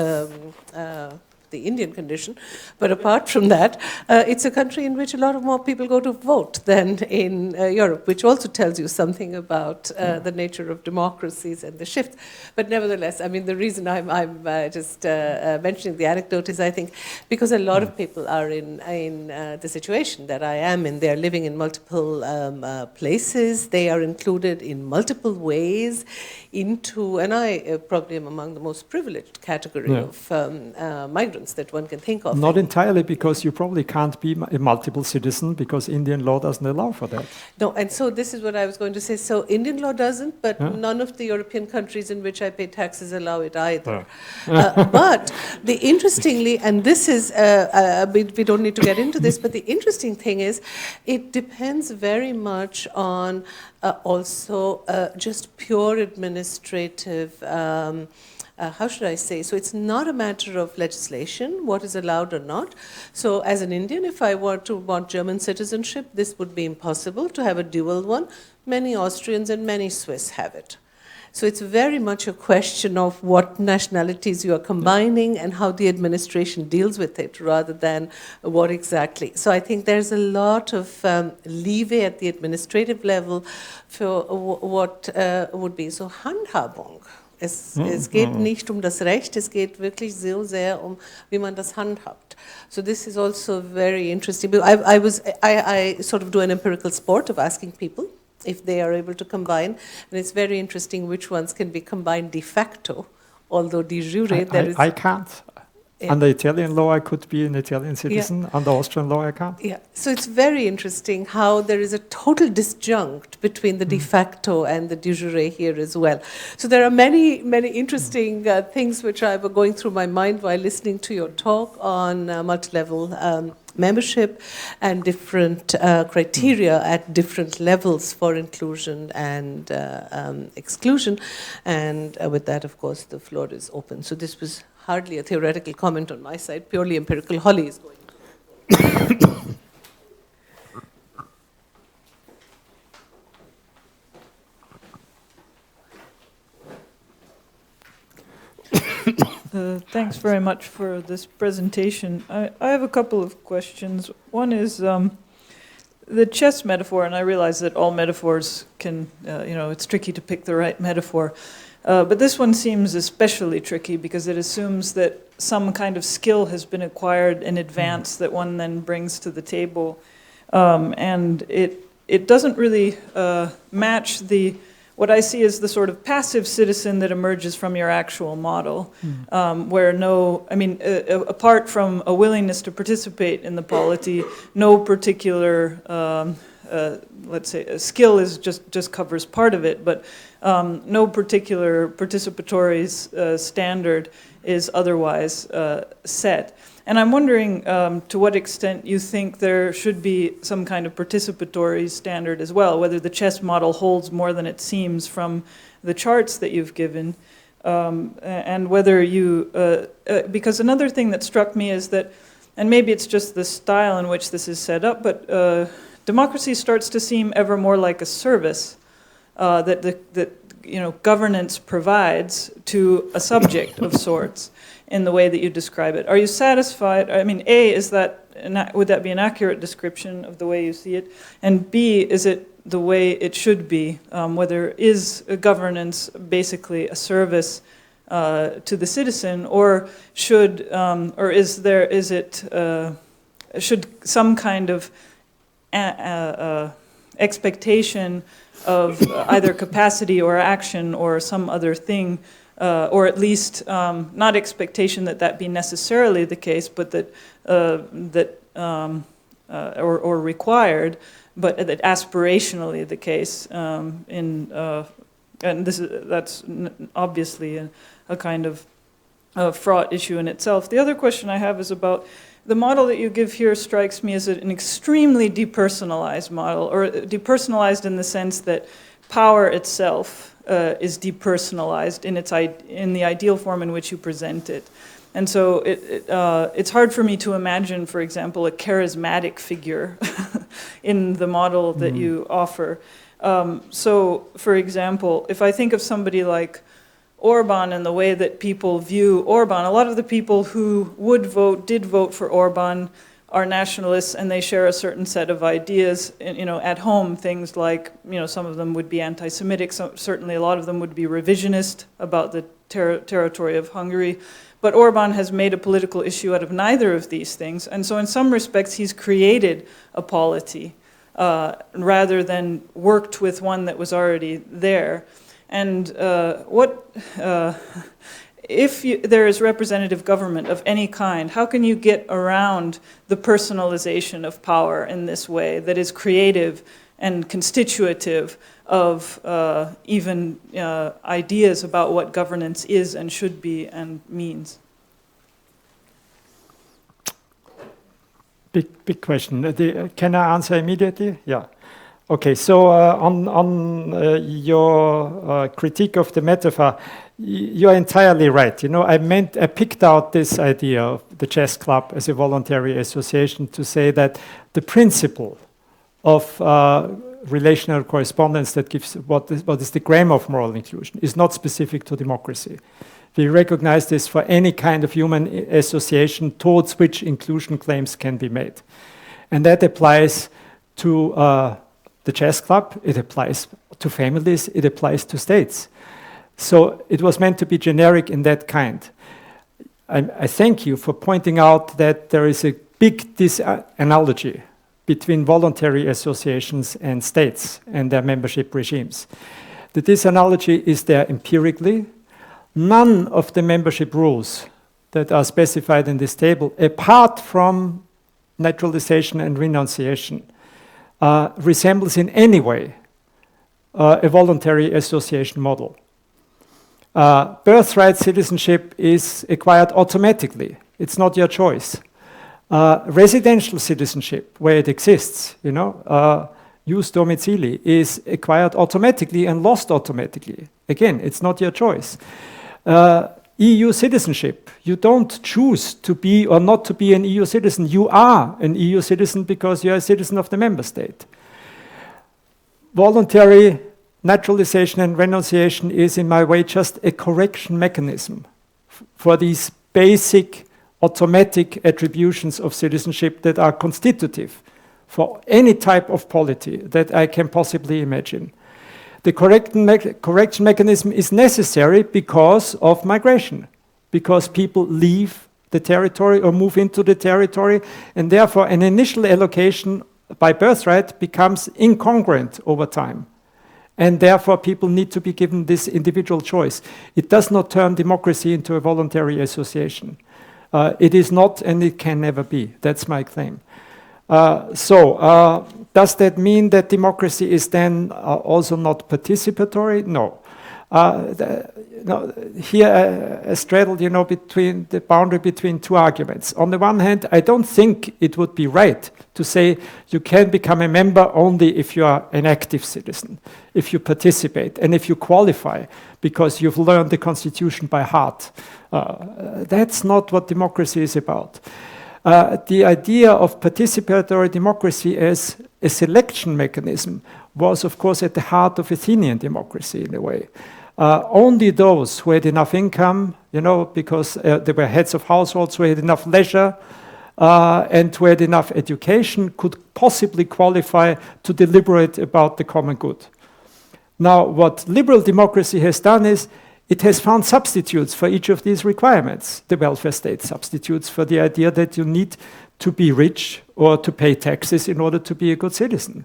the Indian condition. But apart from that, it's a country in which a lot of more people go to vote than in Europe, which also tells you something about the nature of democracies and the shift. But nevertheless, I mean, the reason I'm just mentioning the anecdote is, I think, because a lot of people are in the situation that I am in. They're living in multiple places. They are included in multiple ways into, and I probably am among the most privileged category of migrants that one can think of. Not entirely, because you probably can't be a multiple citizen because Indian law doesn't allow for that. No, and so this is what I was going to say. So Indian law doesn't, but none of the European countries in which I pay taxes allow it either. But interestingly, and this is, we don't need to get into this, but the interesting thing is it depends very much on also just pure administrative how should I say? So it's not a matter of legislation, what is allowed or not. So as an Indian, if I were to want German citizenship, this would be impossible to have a dual one. Many Austrians and many Swiss have it. So it's very much a question of what nationalities you are combining and how the administration deals with it rather than what exactly. So I think there's a lot of leeway at the administrative level for what would be. So Handhabung. Es geht nicht das Recht, es geht wirklich so sehr wie man das handhabt. So this is also very interesting. I sort of do an empirical sport of asking people if they are able to combine, and it's very interesting which ones can be combined de facto, although de jure I can't. Yeah. Under Italian law, I could be an Italian citizen. Yeah. Under Austrian law, I can't. Yeah. So it's very interesting how there is a total disjunct between the de facto and the de jure here as well. So there are many, many interesting things which I were going through my mind while listening to your talk on multi-level membership and different criteria at different levels for inclusion and exclusion. And with that, of course, the floor is open. So this was hardly a theoretical comment on my side, purely empirical. Holly is going Thanks very much for this presentation. I have a couple of questions. One is the chess metaphor, and I realize that all metaphors can, it's tricky to pick the right metaphor. But this one seems especially tricky because it assumes that some kind of skill has been acquired in advance that one then brings to the table. And it doesn't really match what I see as the sort of passive citizen that emerges from your actual model, where apart from a willingness to participate in the polity, no particular, let's say, a skill is just covers part of it, but no particular participatory standard is otherwise set. And I'm wondering to what extent you think there should be some kind of participatory standard as well, whether the chess model holds more than it seems from the charts that you've given, and whether you, because another thing that struck me is that, and maybe it's just the style in which this is set up, but democracy starts to seem ever more like a service that governance provides to a subject of sorts in the way that you describe it. Are you satisfied? I mean, A, would that be an accurate description of the way you see it? And B, is it the way it should be? Whether is a governance basically a service to the citizen, or should some kind of expectation of either capacity or action or some other thing, or at least not expectation that be necessarily the case, but or required, but that aspirationally the case. And that's obviously a kind of fraught issue in itself. The other question I have is about the model that you give here. Strikes me as an extremely depersonalized model, or depersonalized in the sense that power itself is depersonalized in the ideal form in which you present it. And so it's hard for me to imagine, for example, a charismatic figure in the model that you offer. So, for example, if I think of somebody like Orban and the way that people view Orban, a lot of the people who did vote for Orban are nationalists, and they share a certain set of ideas. At home, things like, some of them would be anti-Semitic, certainly a lot of them would be revisionist about the territory of Hungary. But Orban has made a political issue out of neither of these things, and so in some respects he's created a polity rather than worked with one that was already there. And if there is representative government of any kind, how can you get around the personalization of power in this way that is creative and constitutive of even ideas about what governance is and should be and means? Big question. Can I answer immediately? Yeah. Okay, so on your critique of the metaphor, You're entirely right. You know, I picked out this idea of the chess club as a voluntary association to say that the principle of relational correspondence that gives what is the grammar of moral inclusion is not specific to democracy. We recognize this for any kind of human association towards which inclusion claims can be made. And that applies to the chess club, it applies to families, it applies to states. So it was meant to be generic in that kind. I thank you for pointing out that there is a big disanalogy between voluntary associations and states and their membership regimes. The disanalogy is there empirically. None of the membership rules that are specified in this table, apart from naturalization and renunciation, resembles in any way a voluntary association model. Birthright citizenship is acquired automatically. It's not your choice. Residential citizenship, where it exists, you know, jus domicili, is acquired automatically and lost automatically. Again, it's not your choice. EU citizenship, you don't choose to be or not to be an EU citizen. You are an EU citizen because you're a citizen of the member state. Voluntary naturalization and renunciation is, in my way, just a correction mechanism for these basic automatic attributions of citizenship that are constitutive for any type of polity that I can possibly imagine. The correction mechanism is necessary because of migration, because people leave the territory or move into the territory, and therefore an initial allocation by birthright becomes incongruent over time. And therefore people need to be given this individual choice. It does not turn democracy into a voluntary association. It is not, and it can never be. That's my claim. Does that mean that democracy is then also not participatory? No. Here I straddled, you know, between the boundary between two arguments. On the one hand, I don't think it would be right to say you can become a member only if you are an active citizen, if you participate, and if you qualify because you've learned the Constitution by heart. That's not what democracy is about. The idea of participatory democracy as a selection mechanism was, of course, at the heart of Athenian democracy in a way. Only those who had enough income, you know, because they were heads of households who had enough leisure and who had enough education could possibly qualify to deliberate about the common good. Now, what liberal democracy has done is it has found substitutes for each of these requirements. The welfare state substitutes for the idea that you need to be rich or to pay taxes in order to be a good citizen.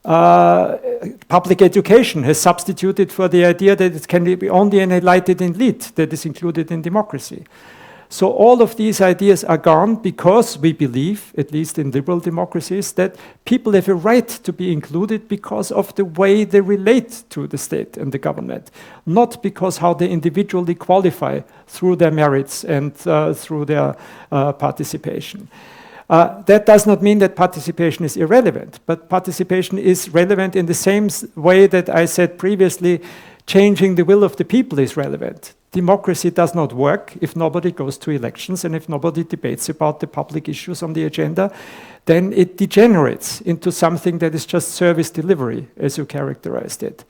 Public education has substituted for the idea that it can be only an enlightened elite that is included in democracy. So all of these ideas are gone because we believe, at least in liberal democracies, that people have a right to be included because of the way they relate to the state and the government, not because how they individually qualify through their merits and through their participation. That does not mean that participation is irrelevant, but participation is relevant in the same way that I said previously, changing the will of the people is relevant. Democracy does not work if nobody goes to elections and if nobody debates about the public issues on the agenda, then it degenerates into something that is just service delivery, as you characterized it.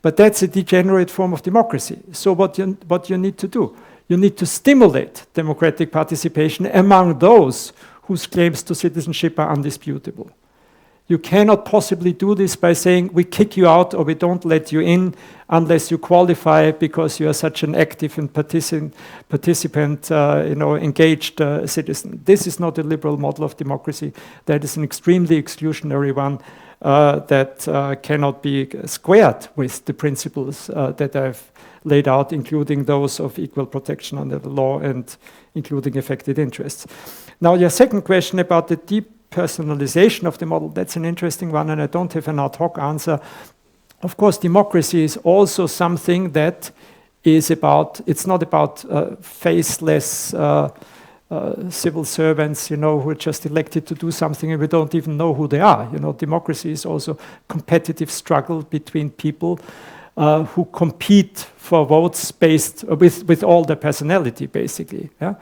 But that's a degenerate form of democracy. So what you need to do, you need to stimulate democratic participation among those whose claims to citizenship are undisputable. You cannot possibly do this by saying we kick you out or we don't let you in unless you qualify because you are such an active and participant, engaged citizen. This is not a liberal model of democracy. That is an extremely exclusionary one that cannot be squared with the principles that I've laid out, including those of equal protection under the law and including affected interests. Now, your second question about the depersonalization of the model, that's an interesting one, and I don't have an ad hoc answer. Of course, democracy is also something that is about, it's not about faceless civil servants, who are just elected to do something and we don't even know who they are. Democracy is also competitive struggle between people who compete for votes based with all their personality, basically. Yeah?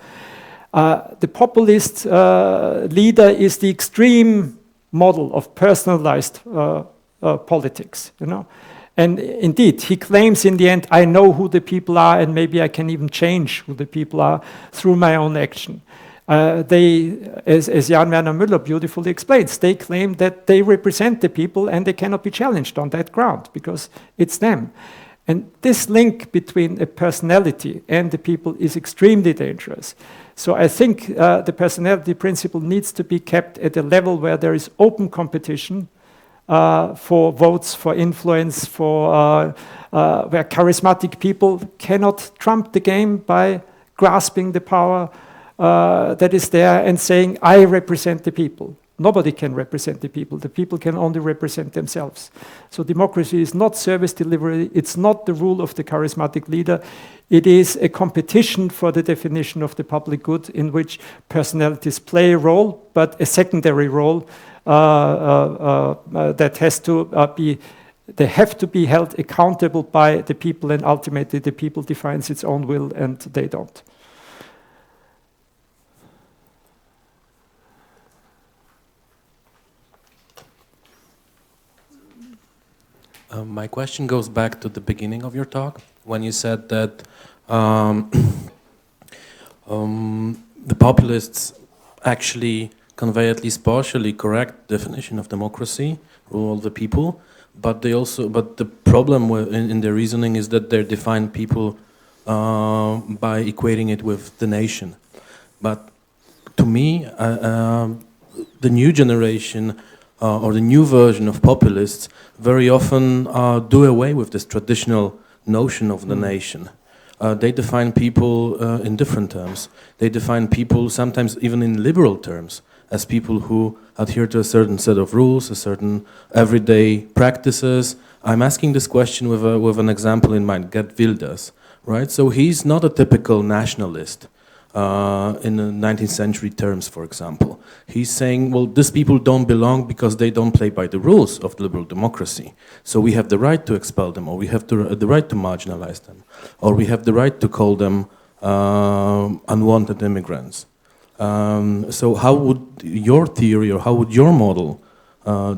The populist leader is the extreme model of personalized politics, you know. And indeed, he claims in the end, I know who the people are, and maybe I can even change who the people are through my own action. They, as Jan Werner Müller beautifully explains, they claim that they represent the people and they cannot be challenged on that ground because it's them. And this link between a personality and the people is extremely dangerous. So I think the personality principle needs to be kept at a level where there is open competition for votes, for influence, for where charismatic people cannot trump the game by grasping the power that is there and saying, I represent the people. Nobody can represent the people. The people can only represent themselves. So democracy is not service delivery. It's not the rule of the charismatic leader. It is a competition for the definition of the public good in which personalities play a role, but a secondary role that has to they have to be held accountable by the people, and ultimately the people defines its own will and they don't. My question goes back to the beginning of your talk, when you said that the populists actually convey at least partially correct definition of democracy, rule of the people, but the problem in their reasoning is that they define people by equating it with the nation. But to me, the new generation or the new version of populists very often do away with this traditional notion of the nation. They define people in different terms. They define people sometimes even in liberal terms as people who adhere to a certain set of rules, a certain everyday practices. I'm asking this question with an example in mind, Geert Wilders, right? So he's not a typical nationalist. In the 19th century terms, for example. He's saying, well, these people don't belong because they don't play by the rules of liberal democracy. So we have the right to expel them, or we have the right to marginalize them, or we have the right to call them unwanted immigrants. So how would your theory, or how would your model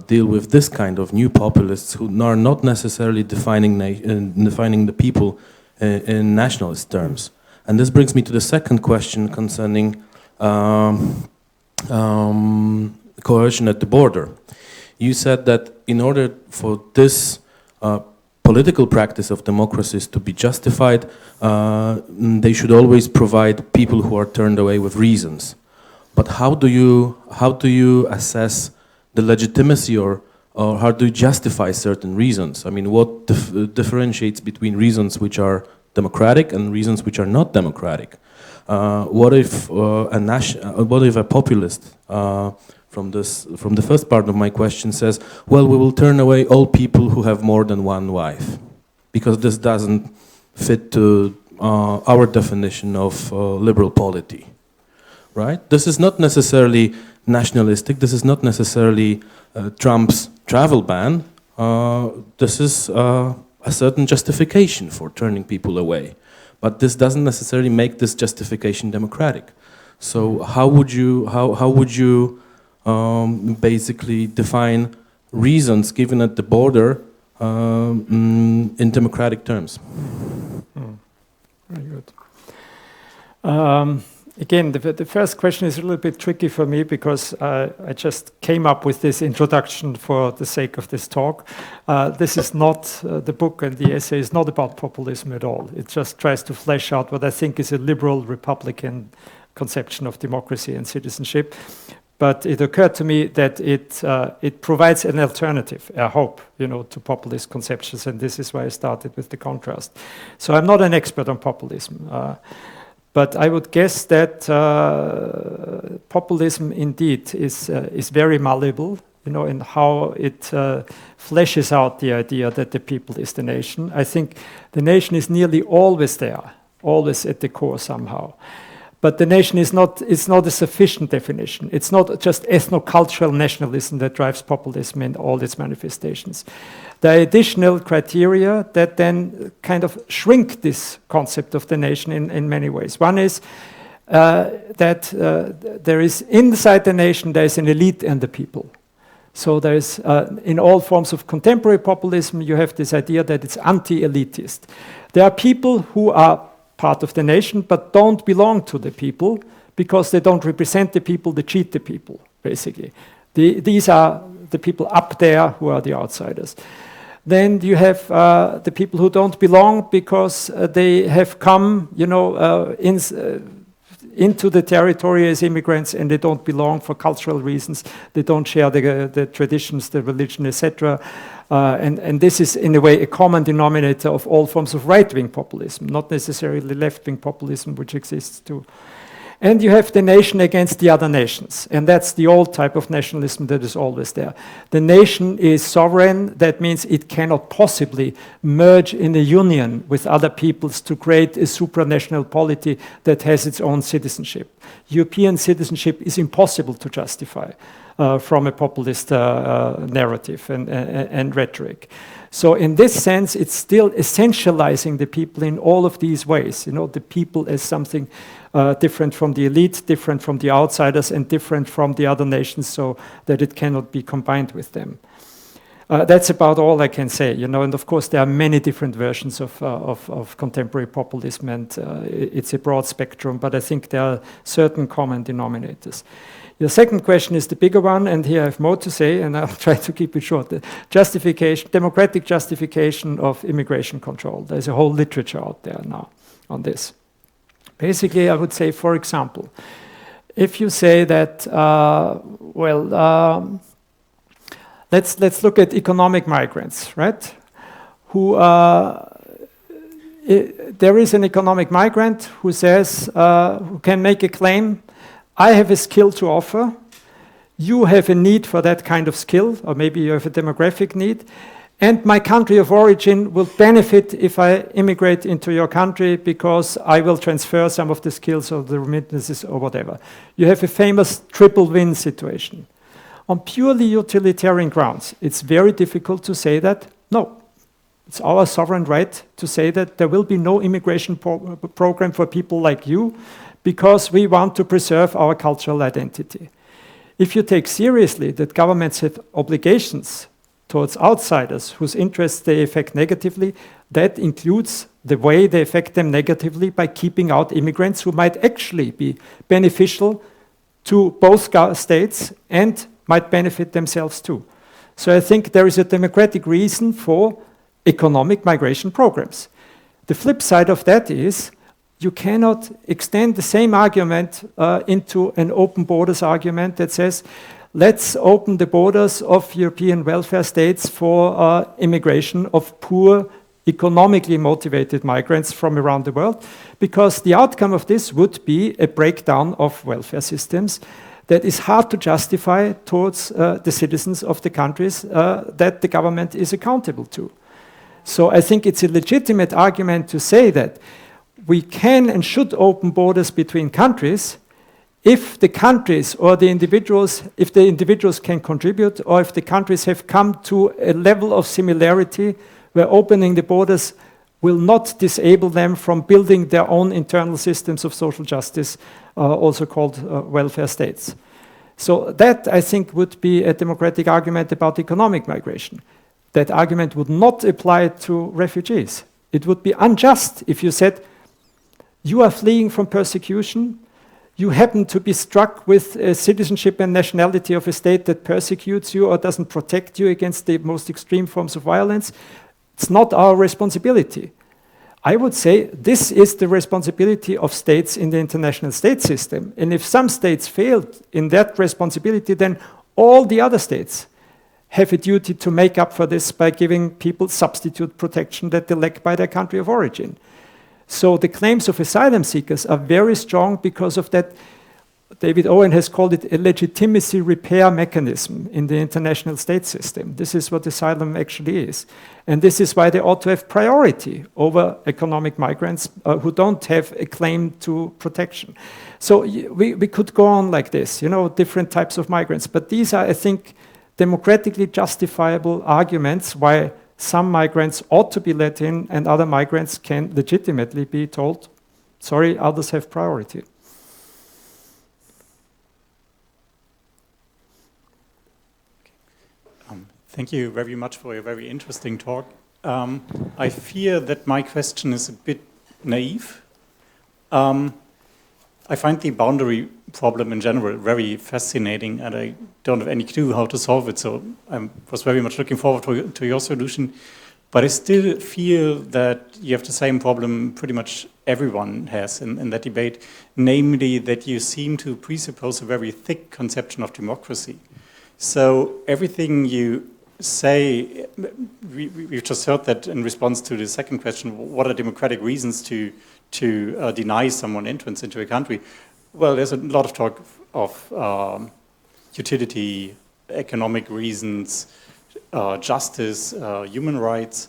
deal with this kind of new populists who are not necessarily defining the people in nationalist terms? And this brings me to the second question concerning coercion at the border. You said that in order for this political practice of democracies to be justified, they should always provide people who are turned away with reasons. But how do you assess the legitimacy, or how do you justify certain reasons? I mean, what differentiates between reasons which are democratic and reasons which are not democratic? What if a populist from the first part of my question says, well, we will turn away all people who have more than one wife because this doesn't fit to our definition of liberal polity, right? This is not necessarily nationalistic. This is not necessarily Trump's travel ban. This is a certain justification for turning people away. But this doesn't necessarily make this justification democratic. So how would you basically define reasons given at the border in democratic terms? Very good. Again, the first question is a little bit tricky for me because I just came up with this introduction for the sake of this talk. This is not, the book and the essay is not about populism at all. It just tries to flesh out what I think is a liberal Republican conception of democracy and citizenship. But it occurred to me that it provides an alternative, I hope, to populist conceptions, and this is why I started with the contrast. So I'm not an expert on populism. But I would guess that populism indeed is very malleable, in how it fleshes out the idea that the people is the nation. I think the nation is nearly always there, always at the core somehow. But the nation is not a sufficient definition. It's not just ethno-cultural nationalism that drives populism in all its manifestations. There are additional criteria that then kind of shrink this concept of the nation in many ways. One is that there is inside the nation, there is an elite and the people. So there is, in all forms of contemporary populism, you have this idea that it's anti-elitist. There are people who are part of the nation, but don't belong to the people because they don't represent the people, they cheat the people, basically. These are the people up there who are the outsiders. Then you have the people who don't belong because they have come, into the territory as immigrants and they don't belong for cultural reasons. They don't share the traditions, the religion, etc. And this is, in a way, a common denominator of all forms of right-wing populism, not necessarily left-wing populism, which exists too. And you have the nation against the other nations. And that's the old type of nationalism that is always there. The nation is sovereign. That means it cannot possibly merge in a union with other peoples to create a supranational polity that has its own citizenship. European citizenship is impossible to justify from a populist narrative and rhetoric. So in this sense, it's still essentializing the people in all of these ways. The people as something different from the elite, different from the outsiders, and different from the other nations, so that it cannot be combined with them. That's about all I can say. And of course, there are many different versions of contemporary populism, and it's a broad spectrum, but I think there are certain common denominators. The second question is the bigger one, and here I have more to say, and I'll try to keep it short. The justification, democratic justification of immigration control. There's a whole literature out there now on this. Basically, I would say, for example, if you say that, let's look at economic migrants, right? There is an economic migrant who says, who can make a claim, I have a skill to offer, you have a need for that kind of skill, or maybe you have a demographic need, and my country of origin will benefit if I immigrate into your country because I will transfer some of the skills or the remittances or whatever. You have a famous triple win situation. On purely utilitarian grounds, it's very difficult to say that, no, it's our sovereign right to say that there will be no immigration program for people like you because we want to preserve our cultural identity. If you take seriously that governments have obligations towards outsiders whose interests they affect negatively, that includes the way they affect them negatively by keeping out immigrants who might actually be beneficial to both states and might benefit themselves too. So I think there is a democratic reason for economic migration programs. The flip side of that is you cannot extend the same argument into an open borders argument that says, let's open the borders of European welfare states for immigration of poor, economically motivated migrants from around the world, because the outcome of this would be a breakdown of welfare systems that is hard to justify towards the citizens of the countries that the government is accountable to. So I think it's a legitimate argument to say that we can and should open borders between countries if the countries or the individuals, if the individuals can contribute, or if the countries have come to a level of similarity where opening the borders will not disable them from building their own internal systems of social justice, also called welfare states. So that, I think, would be a democratic argument about economic migration. That argument would not apply to refugees. It would be unjust if you said, you are fleeing from persecution, you happen to be struck with citizenship and nationality of a state that persecutes you or doesn't protect you against the most extreme forms of violence. It's not our responsibility. I would say this is the responsibility of states in the international state system. And if some states failed in that responsibility, then all the other states have a duty to make up for this by giving people substitute protection that they lack by their country of origin. So the claims of asylum seekers are very strong because of that. David Owen has called it a legitimacy repair mechanism in the international state system. This is what asylum actually is. And this is why they ought to have priority over economic migrants who don't have a claim to protection. So we could go on like this, different types of migrants. But these are, I think, democratically justifiable arguments why some migrants ought to be let in and other migrants can legitimately be told, sorry, others have priority. Thank you very much for your very interesting talk. I fear that my question is a bit naive. I find the boundary problem in general very fascinating, and I don't have any clue how to solve it, so I was very much looking forward to your solution. But I still feel that you have the same problem pretty much everyone has in that debate, namely that you seem to presuppose a very thick conception of democracy. So everything you say, we've just heard that in response to the second question, what are democratic reasons to deny someone entrance into a country? Well, there's a lot of talk of utility, economic reasons, justice, human rights.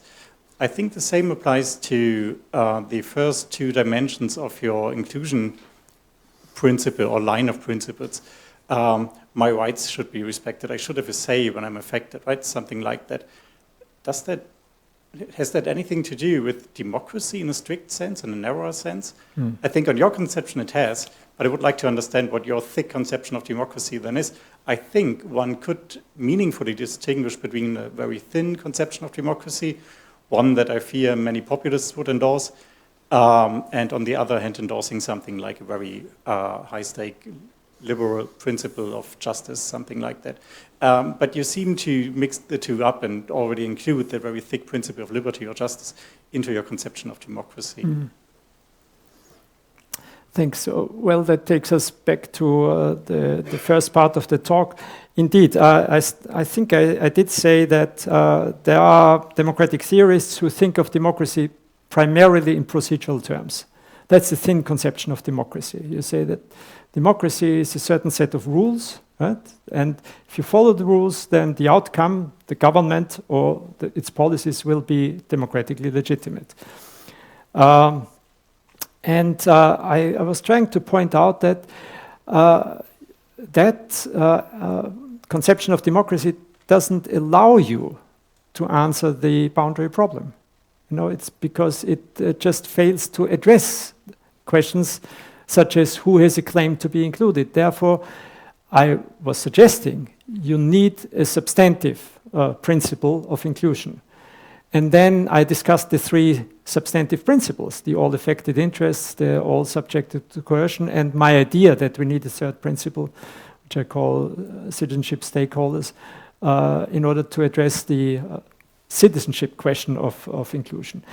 I think the same applies to the first two dimensions of your inclusion principle or line of principles. My rights should be respected. I should have a say when I'm affected, right? Something like that. Has that anything to do with democracy in a strict sense, in a narrower sense? I think on your conception it has, but I would like to understand what your thick conception of democracy then is. I think one could meaningfully distinguish between a very thin conception of democracy, one that I fear many populists would endorse, and on the other hand endorsing something like a very high-stake liberal principle of justice, something like that. But you seem to mix the two up and already include the very thick principle of liberty or justice into your conception of democracy. Thanks. Well, that takes us back to the first part of the talk. Indeed, I think I did say that there are democratic theorists who think of democracy primarily in procedural terms. That's the thin conception of democracy. You say that democracy is a certain set of rules, right? And if you follow the rules, then the outcome, the government or its policies will be democratically legitimate. I was trying to point out that conception of democracy doesn't allow you to answer the boundary problem. It's because it just fails to address questions such as who has a claim to be included. Therefore, I was suggesting you need a substantive principle of inclusion. And then I discussed the three substantive principles, the all affected interests, the all subjected to coercion, and my idea that we need a third principle, which I call citizenship stakeholders, in order to address the citizenship question of inclusion.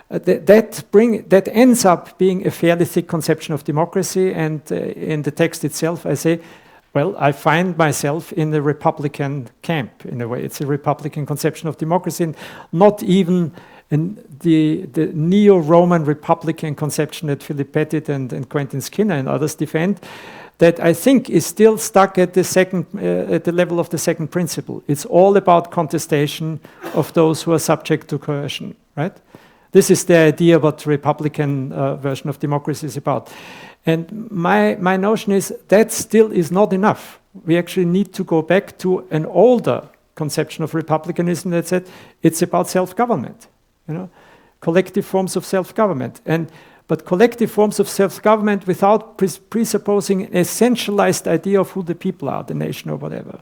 That ends up being a fairly thick conception of democracy, and in the text itself I say, well, I find myself in the Republican camp in a way. It's a Republican conception of democracy, and not even in the neo-Roman Republican conception that Philip Pettit and Quentin Skinner and others defend, that I think is still stuck at the level of the second principle. It's all about contestation of those who are subject to coercion, right? This is the idea what the Republican version of democracy is about. And my notion is that still is not enough. We actually need to go back to an older conception of republicanism that said it's about self-government, collective forms of self-government. But collective forms of self-government without presupposing an essentialized idea of who the people are, the nation or whatever.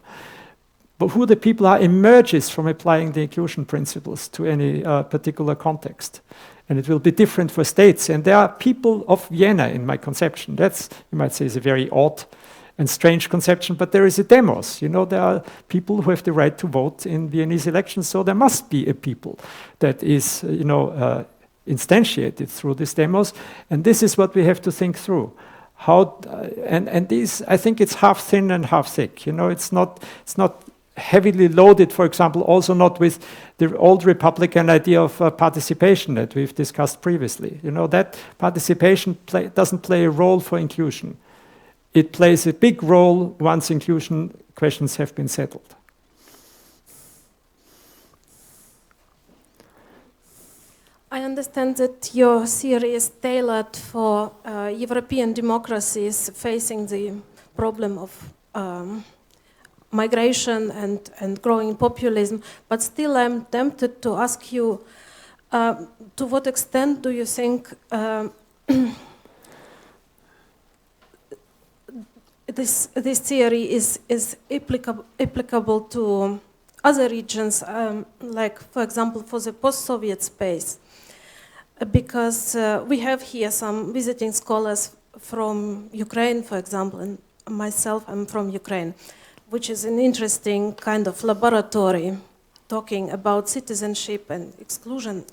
But who the people are emerges from applying the inclusion principles to any particular context. And it will be different for states. And there are people of Vienna in my conception. That's, you might say, is a very odd and strange conception, but there is a demos. There are people who have the right to vote in Viennese elections, so there must be a people that is, instantiated through these demos. And this is what we have to think through. And these, I think it's half thin and half thick. It's not heavily loaded, for example, also not with the old Republican idea of participation that we've discussed previously. That participation doesn't play a role for inclusion. It plays a big role once inclusion questions have been settled. I understand that your theory is tailored for European democracies facing the problem of migration and growing populism, but still I'm tempted to ask you, to what extent do you think this theory is applicable to other regions, like, for example, for the post-Soviet space? Because we have here some visiting scholars from Ukraine, for example, and myself, I'm from Ukraine, which is an interesting kind of laboratory talking about citizenship and exclusion.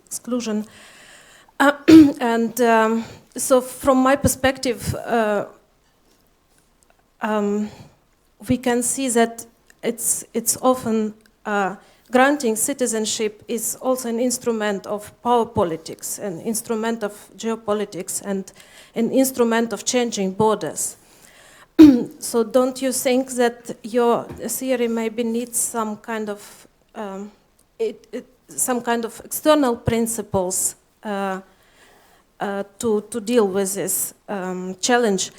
So from my perspective, we can see that it's often granting citizenship is also an instrument of power politics, an instrument of geopolitics, and an instrument of changing borders. So don't you think that your theory maybe needs some kind of external principles to deal with this challenge?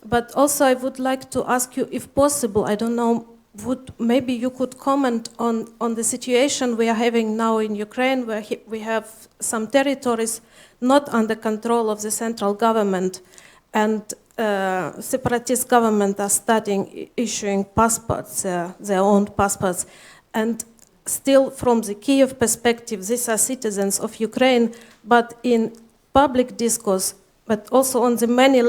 But also I would like to ask you, if possible, I don't know, maybe you could comment on the situation we are having now in Ukraine, where we have some territories not under control of the central government, and separatist government are starting issuing passports, their own passports, and still from the Kiev perspective, these are citizens of Ukraine, but in public discourse, but also on the many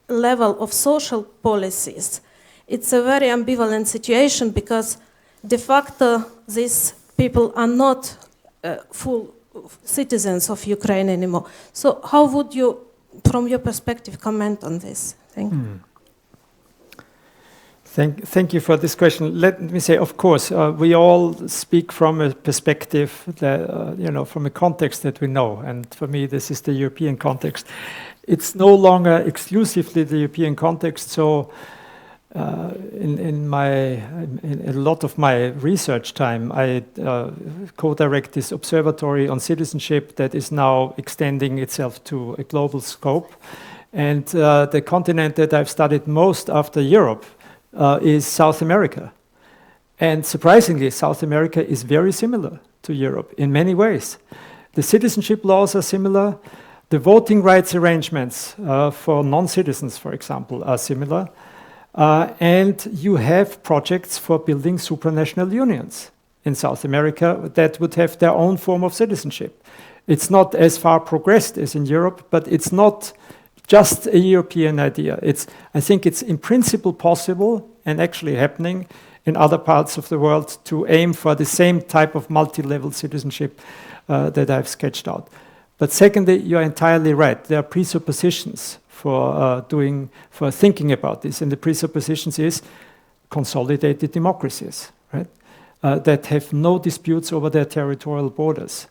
level of social policies, it's a very ambivalent situation, because de facto these people are not full citizens of Ukraine anymore. So how would you, from your perspective, comment on this? Thank you. Thank you for this question. Let me say, of course, we all speak from a perspective that, from a context that we know. And for me, this is the European context. It's no longer exclusively the European context. So in a lot of my research time, I co-direct this observatory on citizenship that is now extending itself to a global scope. And the continent that I've studied most after Europe is South America. And surprisingly, South America is very similar to Europe in many ways. The citizenship laws are similar. The voting rights arrangements for non-citizens, for example, are similar. And you have projects for building supranational unions in South America that would have their own form of citizenship. It's not as far progressed as in Europe, but it's not just a European idea. I think it's in principle possible and actually happening in other parts of the world to aim for the same type of multi-level citizenship that I've sketched out. But secondly, you're entirely right. There are presuppositions for thinking about this, and the presuppositions is consolidated democracies, right? That have no disputes over their territorial borders.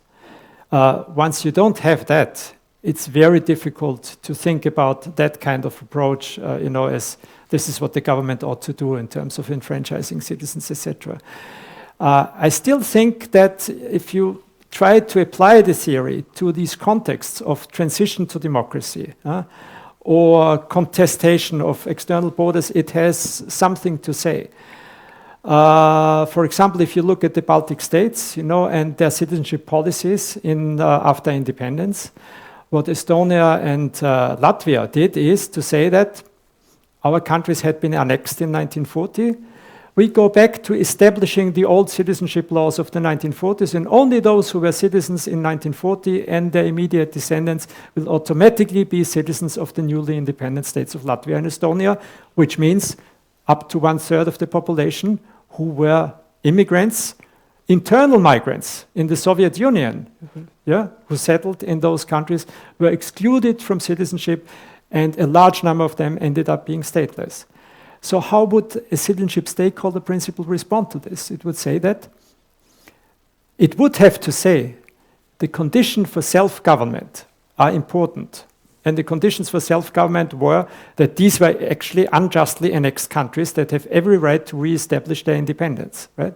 Once you don't have that, it's very difficult to think about that kind of approach, as this is what the government ought to do in terms of enfranchising citizens, etc. I still think that if you try to apply the theory to these contexts of transition to democracy or contestation of external borders, it has something to say. For example, if you look at the Baltic states, and their citizenship policies after independence, what Estonia and Latvia did is to say that our countries had been annexed in 1940. We go back to establishing the old citizenship laws of the 1940s, and only those who were citizens in 1940 and their immediate descendants will automatically be citizens of the newly independent states of Latvia and Estonia, which means up to 1/3 of the population who were immigrants, internal migrants in the Soviet Union, who settled in those countries, were excluded from citizenship, and a large number of them ended up being stateless. So how would a citizenship stakeholder principle respond to this? It would say that it would have to say the condition for self-government are important. And the conditions for self-government were that these were actually unjustly annexed countries that have every right to re-establish their independence, right?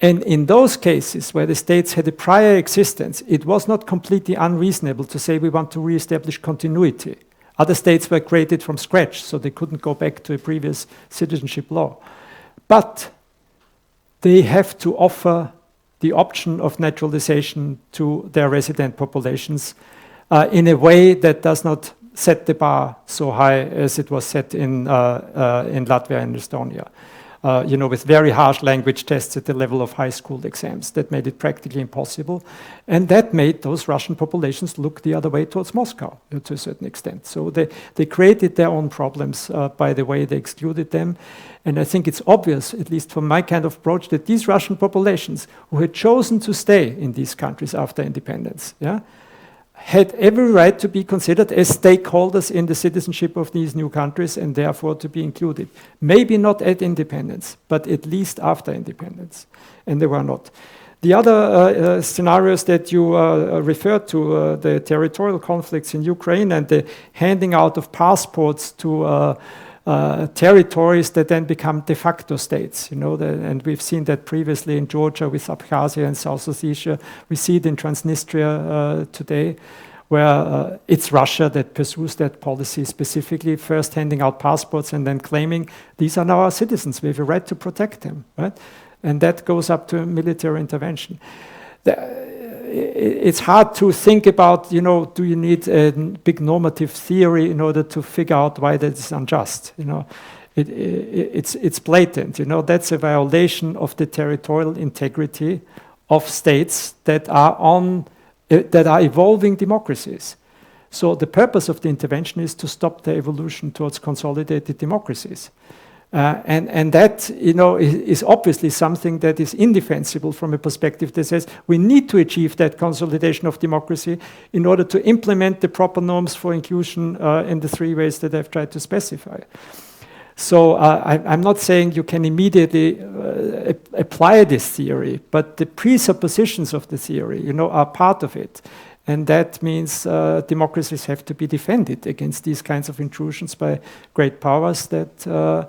And in those cases where the states had a prior existence, it was not completely unreasonable to say we want to reestablish continuity. Other states were created from scratch, so they couldn't go back to a previous citizenship law. But they have to offer the option of naturalization to their resident populations in a way that does not set the bar so high as it was set in Latvia and Estonia. With very harsh language tests at the level of high school exams that made it practically impossible. And that made those Russian populations look the other way towards Moscow to a certain extent. So they created their own problems by the way they excluded them. And I think it's obvious, at least from my kind of approach, that these Russian populations who had chosen to stay in these countries after independence, had every right to be considered as stakeholders in the citizenship of these new countries and therefore to be included. Maybe not at independence, but at least after independence. And they were not. The other scenarios that you referred to, the territorial conflicts in Ukraine and the handing out of passports to territories that then become de facto states, and we've seen that previously in Georgia with Abkhazia and South Ossetia. We see it in Transnistria today, where it's Russia that pursues that policy specifically, first handing out passports and then claiming these are now our citizens, we have a right to protect them, right? And that goes up to military intervention. It's hard to think about, do you need a big normative theory in order to figure out why that is unjust? It's blatant. That's a violation of the territorial integrity of states that are evolving democracies. So the purpose of the intervention is to stop the evolution towards consolidated democracies. And that, is obviously something that is indefensible from a perspective that says we need to achieve that consolidation of democracy in order to implement the proper norms for inclusion in the three ways that I've tried to specify. So I'm not saying you can immediately apply this theory, but the presuppositions of the theory, are part of it. And that means democracies have to be defended against these kinds of intrusions by great powers that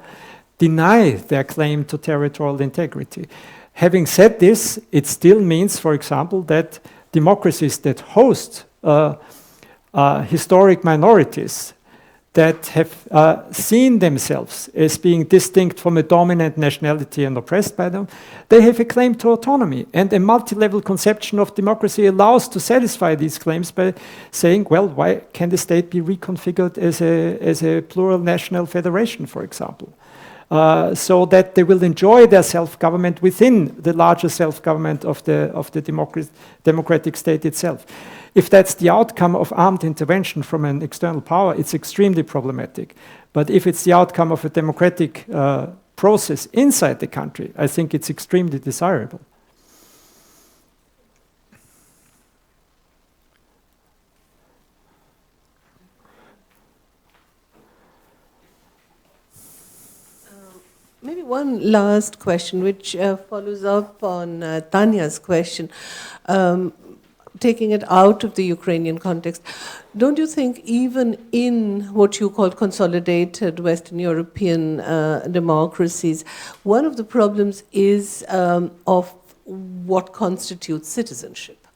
deny their claim to territorial integrity. Having said this, it still means, for example, that democracies that host historic minorities that have seen themselves as being distinct from a dominant nationality and oppressed by them, they have a claim to autonomy. And a multi-level conception of democracy allows to satisfy these claims by saying, well, why can the state be reconfigured as a plural national federation, for example? So that they will enjoy their self-government within the larger self-government of the democratic state itself. If that's the outcome of armed intervention from an external power, it's extremely problematic. But if it's the outcome of a democratic process inside the country, I think it's extremely desirable. Maybe one last question, which follows up on Tanya's question. Taking it out of the Ukrainian context, don't you think even in what you call consolidated Western European democracies, one of the problems is of what constitutes citizenship?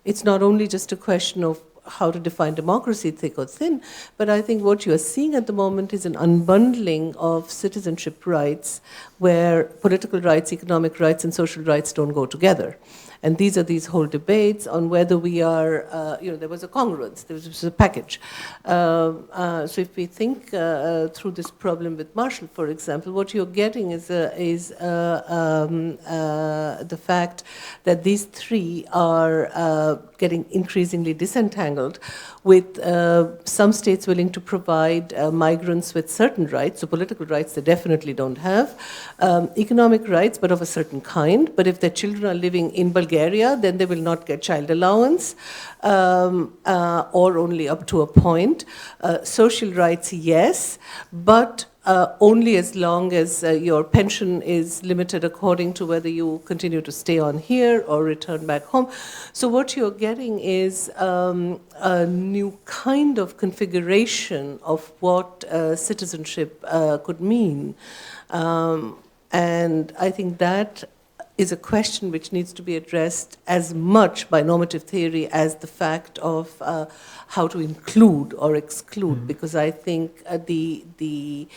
It's not only just a question of how to define democracy, thick or thin, but I think what you are seeing at the moment is an unbundling of citizenship rights where political rights, economic rights, and social rights don't go together. And these are these whole debates on whether we are, there was a congruence, there was a package. So if we think through this problem with Marshall, for example, what you're getting is the fact that these three are getting increasingly disentangled with some states willing to provide migrants with certain rights, so political rights they definitely don't have, economic rights but of a certain kind, but if their children are living in Bulgaria, then they will not get child allowance, or only up to a point. Social rights, yes, but only as long as your pension is limited according to whether you continue to stay on here or return back home. So what you're getting is a new kind of configuration of what citizenship could mean. And I think that is a question which needs to be addressed as much by normative theory as the fact of how to include or exclude, because I think the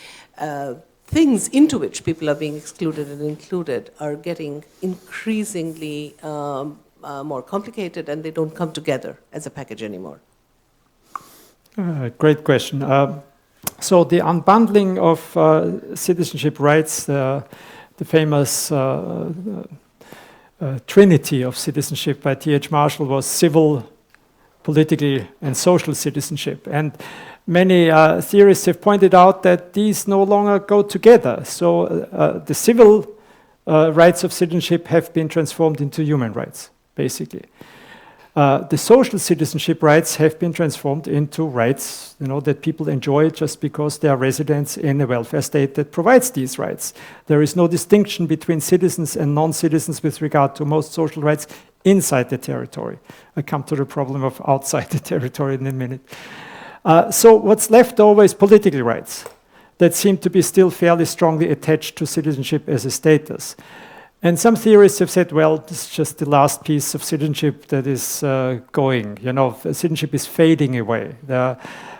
things into which people are being excluded and included are getting increasingly more complicated, and they don't come together as a package anymore. Great question. So the unbundling of citizenship rights, the famous trinity of citizenship by T.H. Marshall was civil, political, and social citizenship. And many theorists have pointed out that these no longer go together. So the civil rights of citizenship have been transformed into human rights, basically. The social citizenship rights have been transformed into rights, that people enjoy just because they are residents in a welfare state that provides these rights. There is no distinction between citizens and non-citizens with regard to most social rights inside the territory. I come to the problem of outside the territory in a minute. So what's left over is political rights that seem to be still fairly strongly attached to citizenship as a status. And some theorists have said, well, this is just the last piece of citizenship that is going. Citizenship is fading away.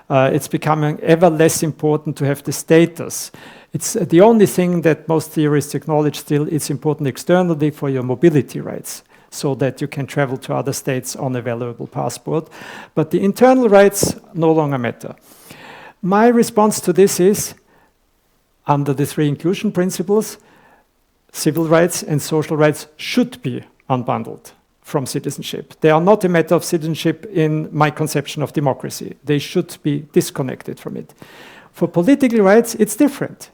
It's becoming ever less important to have the status. It's the only thing that most theorists acknowledge still. It's important externally for your mobility rights, so that you can travel to other states on a valuable passport. But the internal rights no longer matter. My response to this is, under the three inclusion principles, civil rights and social rights should be unbundled from citizenship. They are not a matter of citizenship in my conception of democracy. They should be disconnected from it. For political rights, it's different,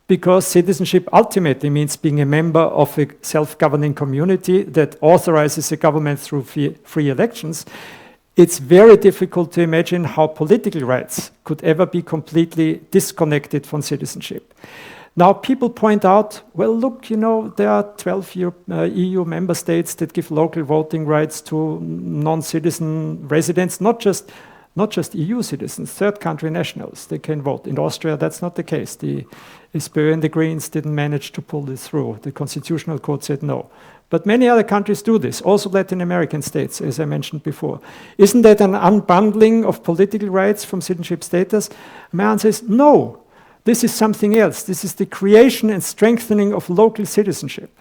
because citizenship ultimately means being a member of a self-governing community that authorizes a government through free elections. It's very difficult to imagine how political rights could ever be completely disconnected from citizenship. Now, people point out, well, look, there are 12 EU member states that give local voting rights to non-citizen residents, not just EU citizens, third country nationals. They can vote. In Austria, that's not the case. The SPÖ and the Greens didn't manage to pull this through. The Constitutional Court said no. But many other countries do this, also Latin American states, as I mentioned before. Isn't that an unbundling of political rights from citizenship status? My answer is no. This is something else. This is the creation and strengthening of local citizenship.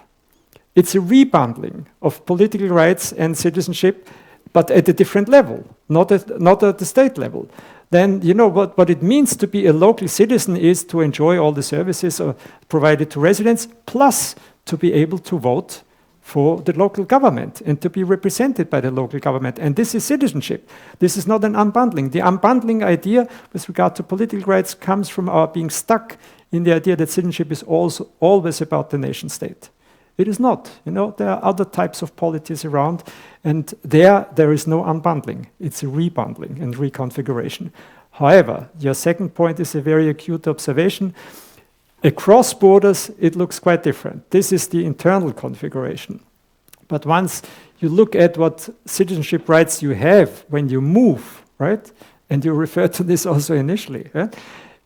It's a rebundling of political rights and citizenship, but at a different level, not at the state level. Then what it means to be a local citizen is to enjoy all the services provided to residents, plus to be able to vote for the local government and to be represented by the local government. And this is citizenship. This is not an unbundling. The unbundling idea with regard to political rights comes from our being stuck in the idea that citizenship is also always about the nation state. It is not. There are other types of polities around, and there is no unbundling. It's a rebundling and reconfiguration. However, your second point is a very acute observation. Across borders, it looks quite different. This is the internal configuration. But once you look at what citizenship rights you have when you move, right? And you referred to this also initially, right?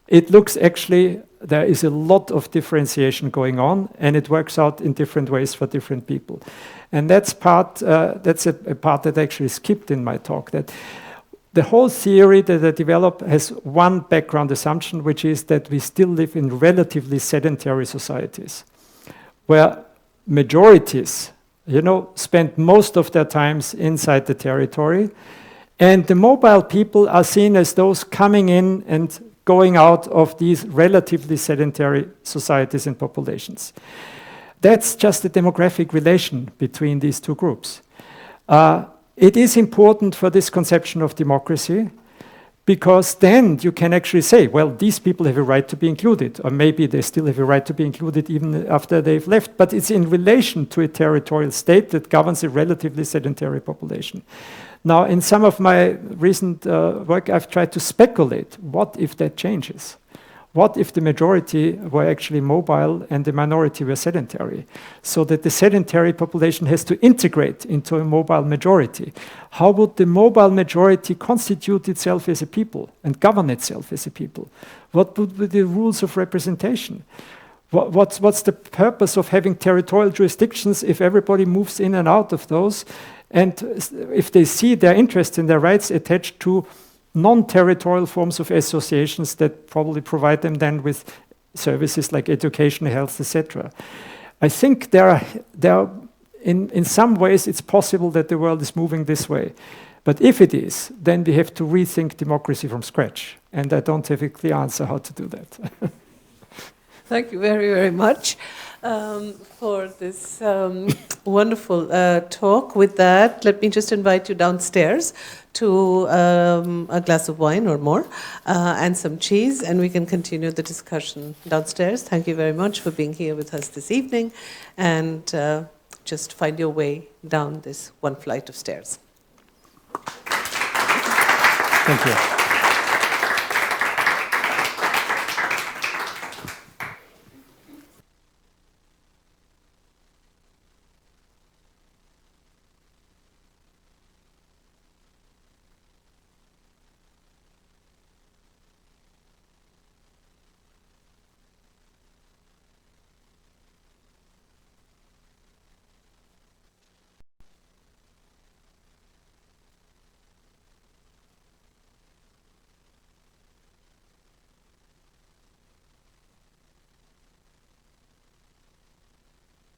It looks actually, there is a lot of differentiation going on, and it works out in different ways for different people. And that's a part that I actually skipped in my talk, that the whole theory that I develop has one background assumption, which is that we still live in relatively sedentary societies, where majorities, spend most of their times inside the territory, and the mobile people are seen as those coming in and going out of these relatively sedentary societies and populations. That's just a demographic relation between these two groups. It is important for this conception of democracy, because then you can actually say, well, these people have a right to be included, or maybe they still have a right to be included even after they've left, but it's in relation to a territorial state that governs a relatively sedentary population. Now, in some of my recent work, I've tried to speculate, what if that changes? What if the majority were actually mobile and the minority were sedentary? So that the sedentary population has to integrate into a mobile majority. How would the mobile majority constitute itself as a people and govern itself as a people? What would be the rules of representation? What's the purpose of having territorial jurisdictions if everybody moves in and out of those? And if they see their interest in their rights attached to non-territorial forms of associations that probably provide them then with services like education, health, etc. I think in some ways it's possible that the world is moving this way. But if it is, then we have to rethink democracy from scratch. And I don't have a clear answer how to do that. Thank you very, very much for this wonderful talk. With that, let me just invite you downstairs to a glass of wine or more and some cheese, and we can continue the discussion downstairs. Thank you very much for being here with us this evening, and just find your way down this one flight of stairs. Thank you.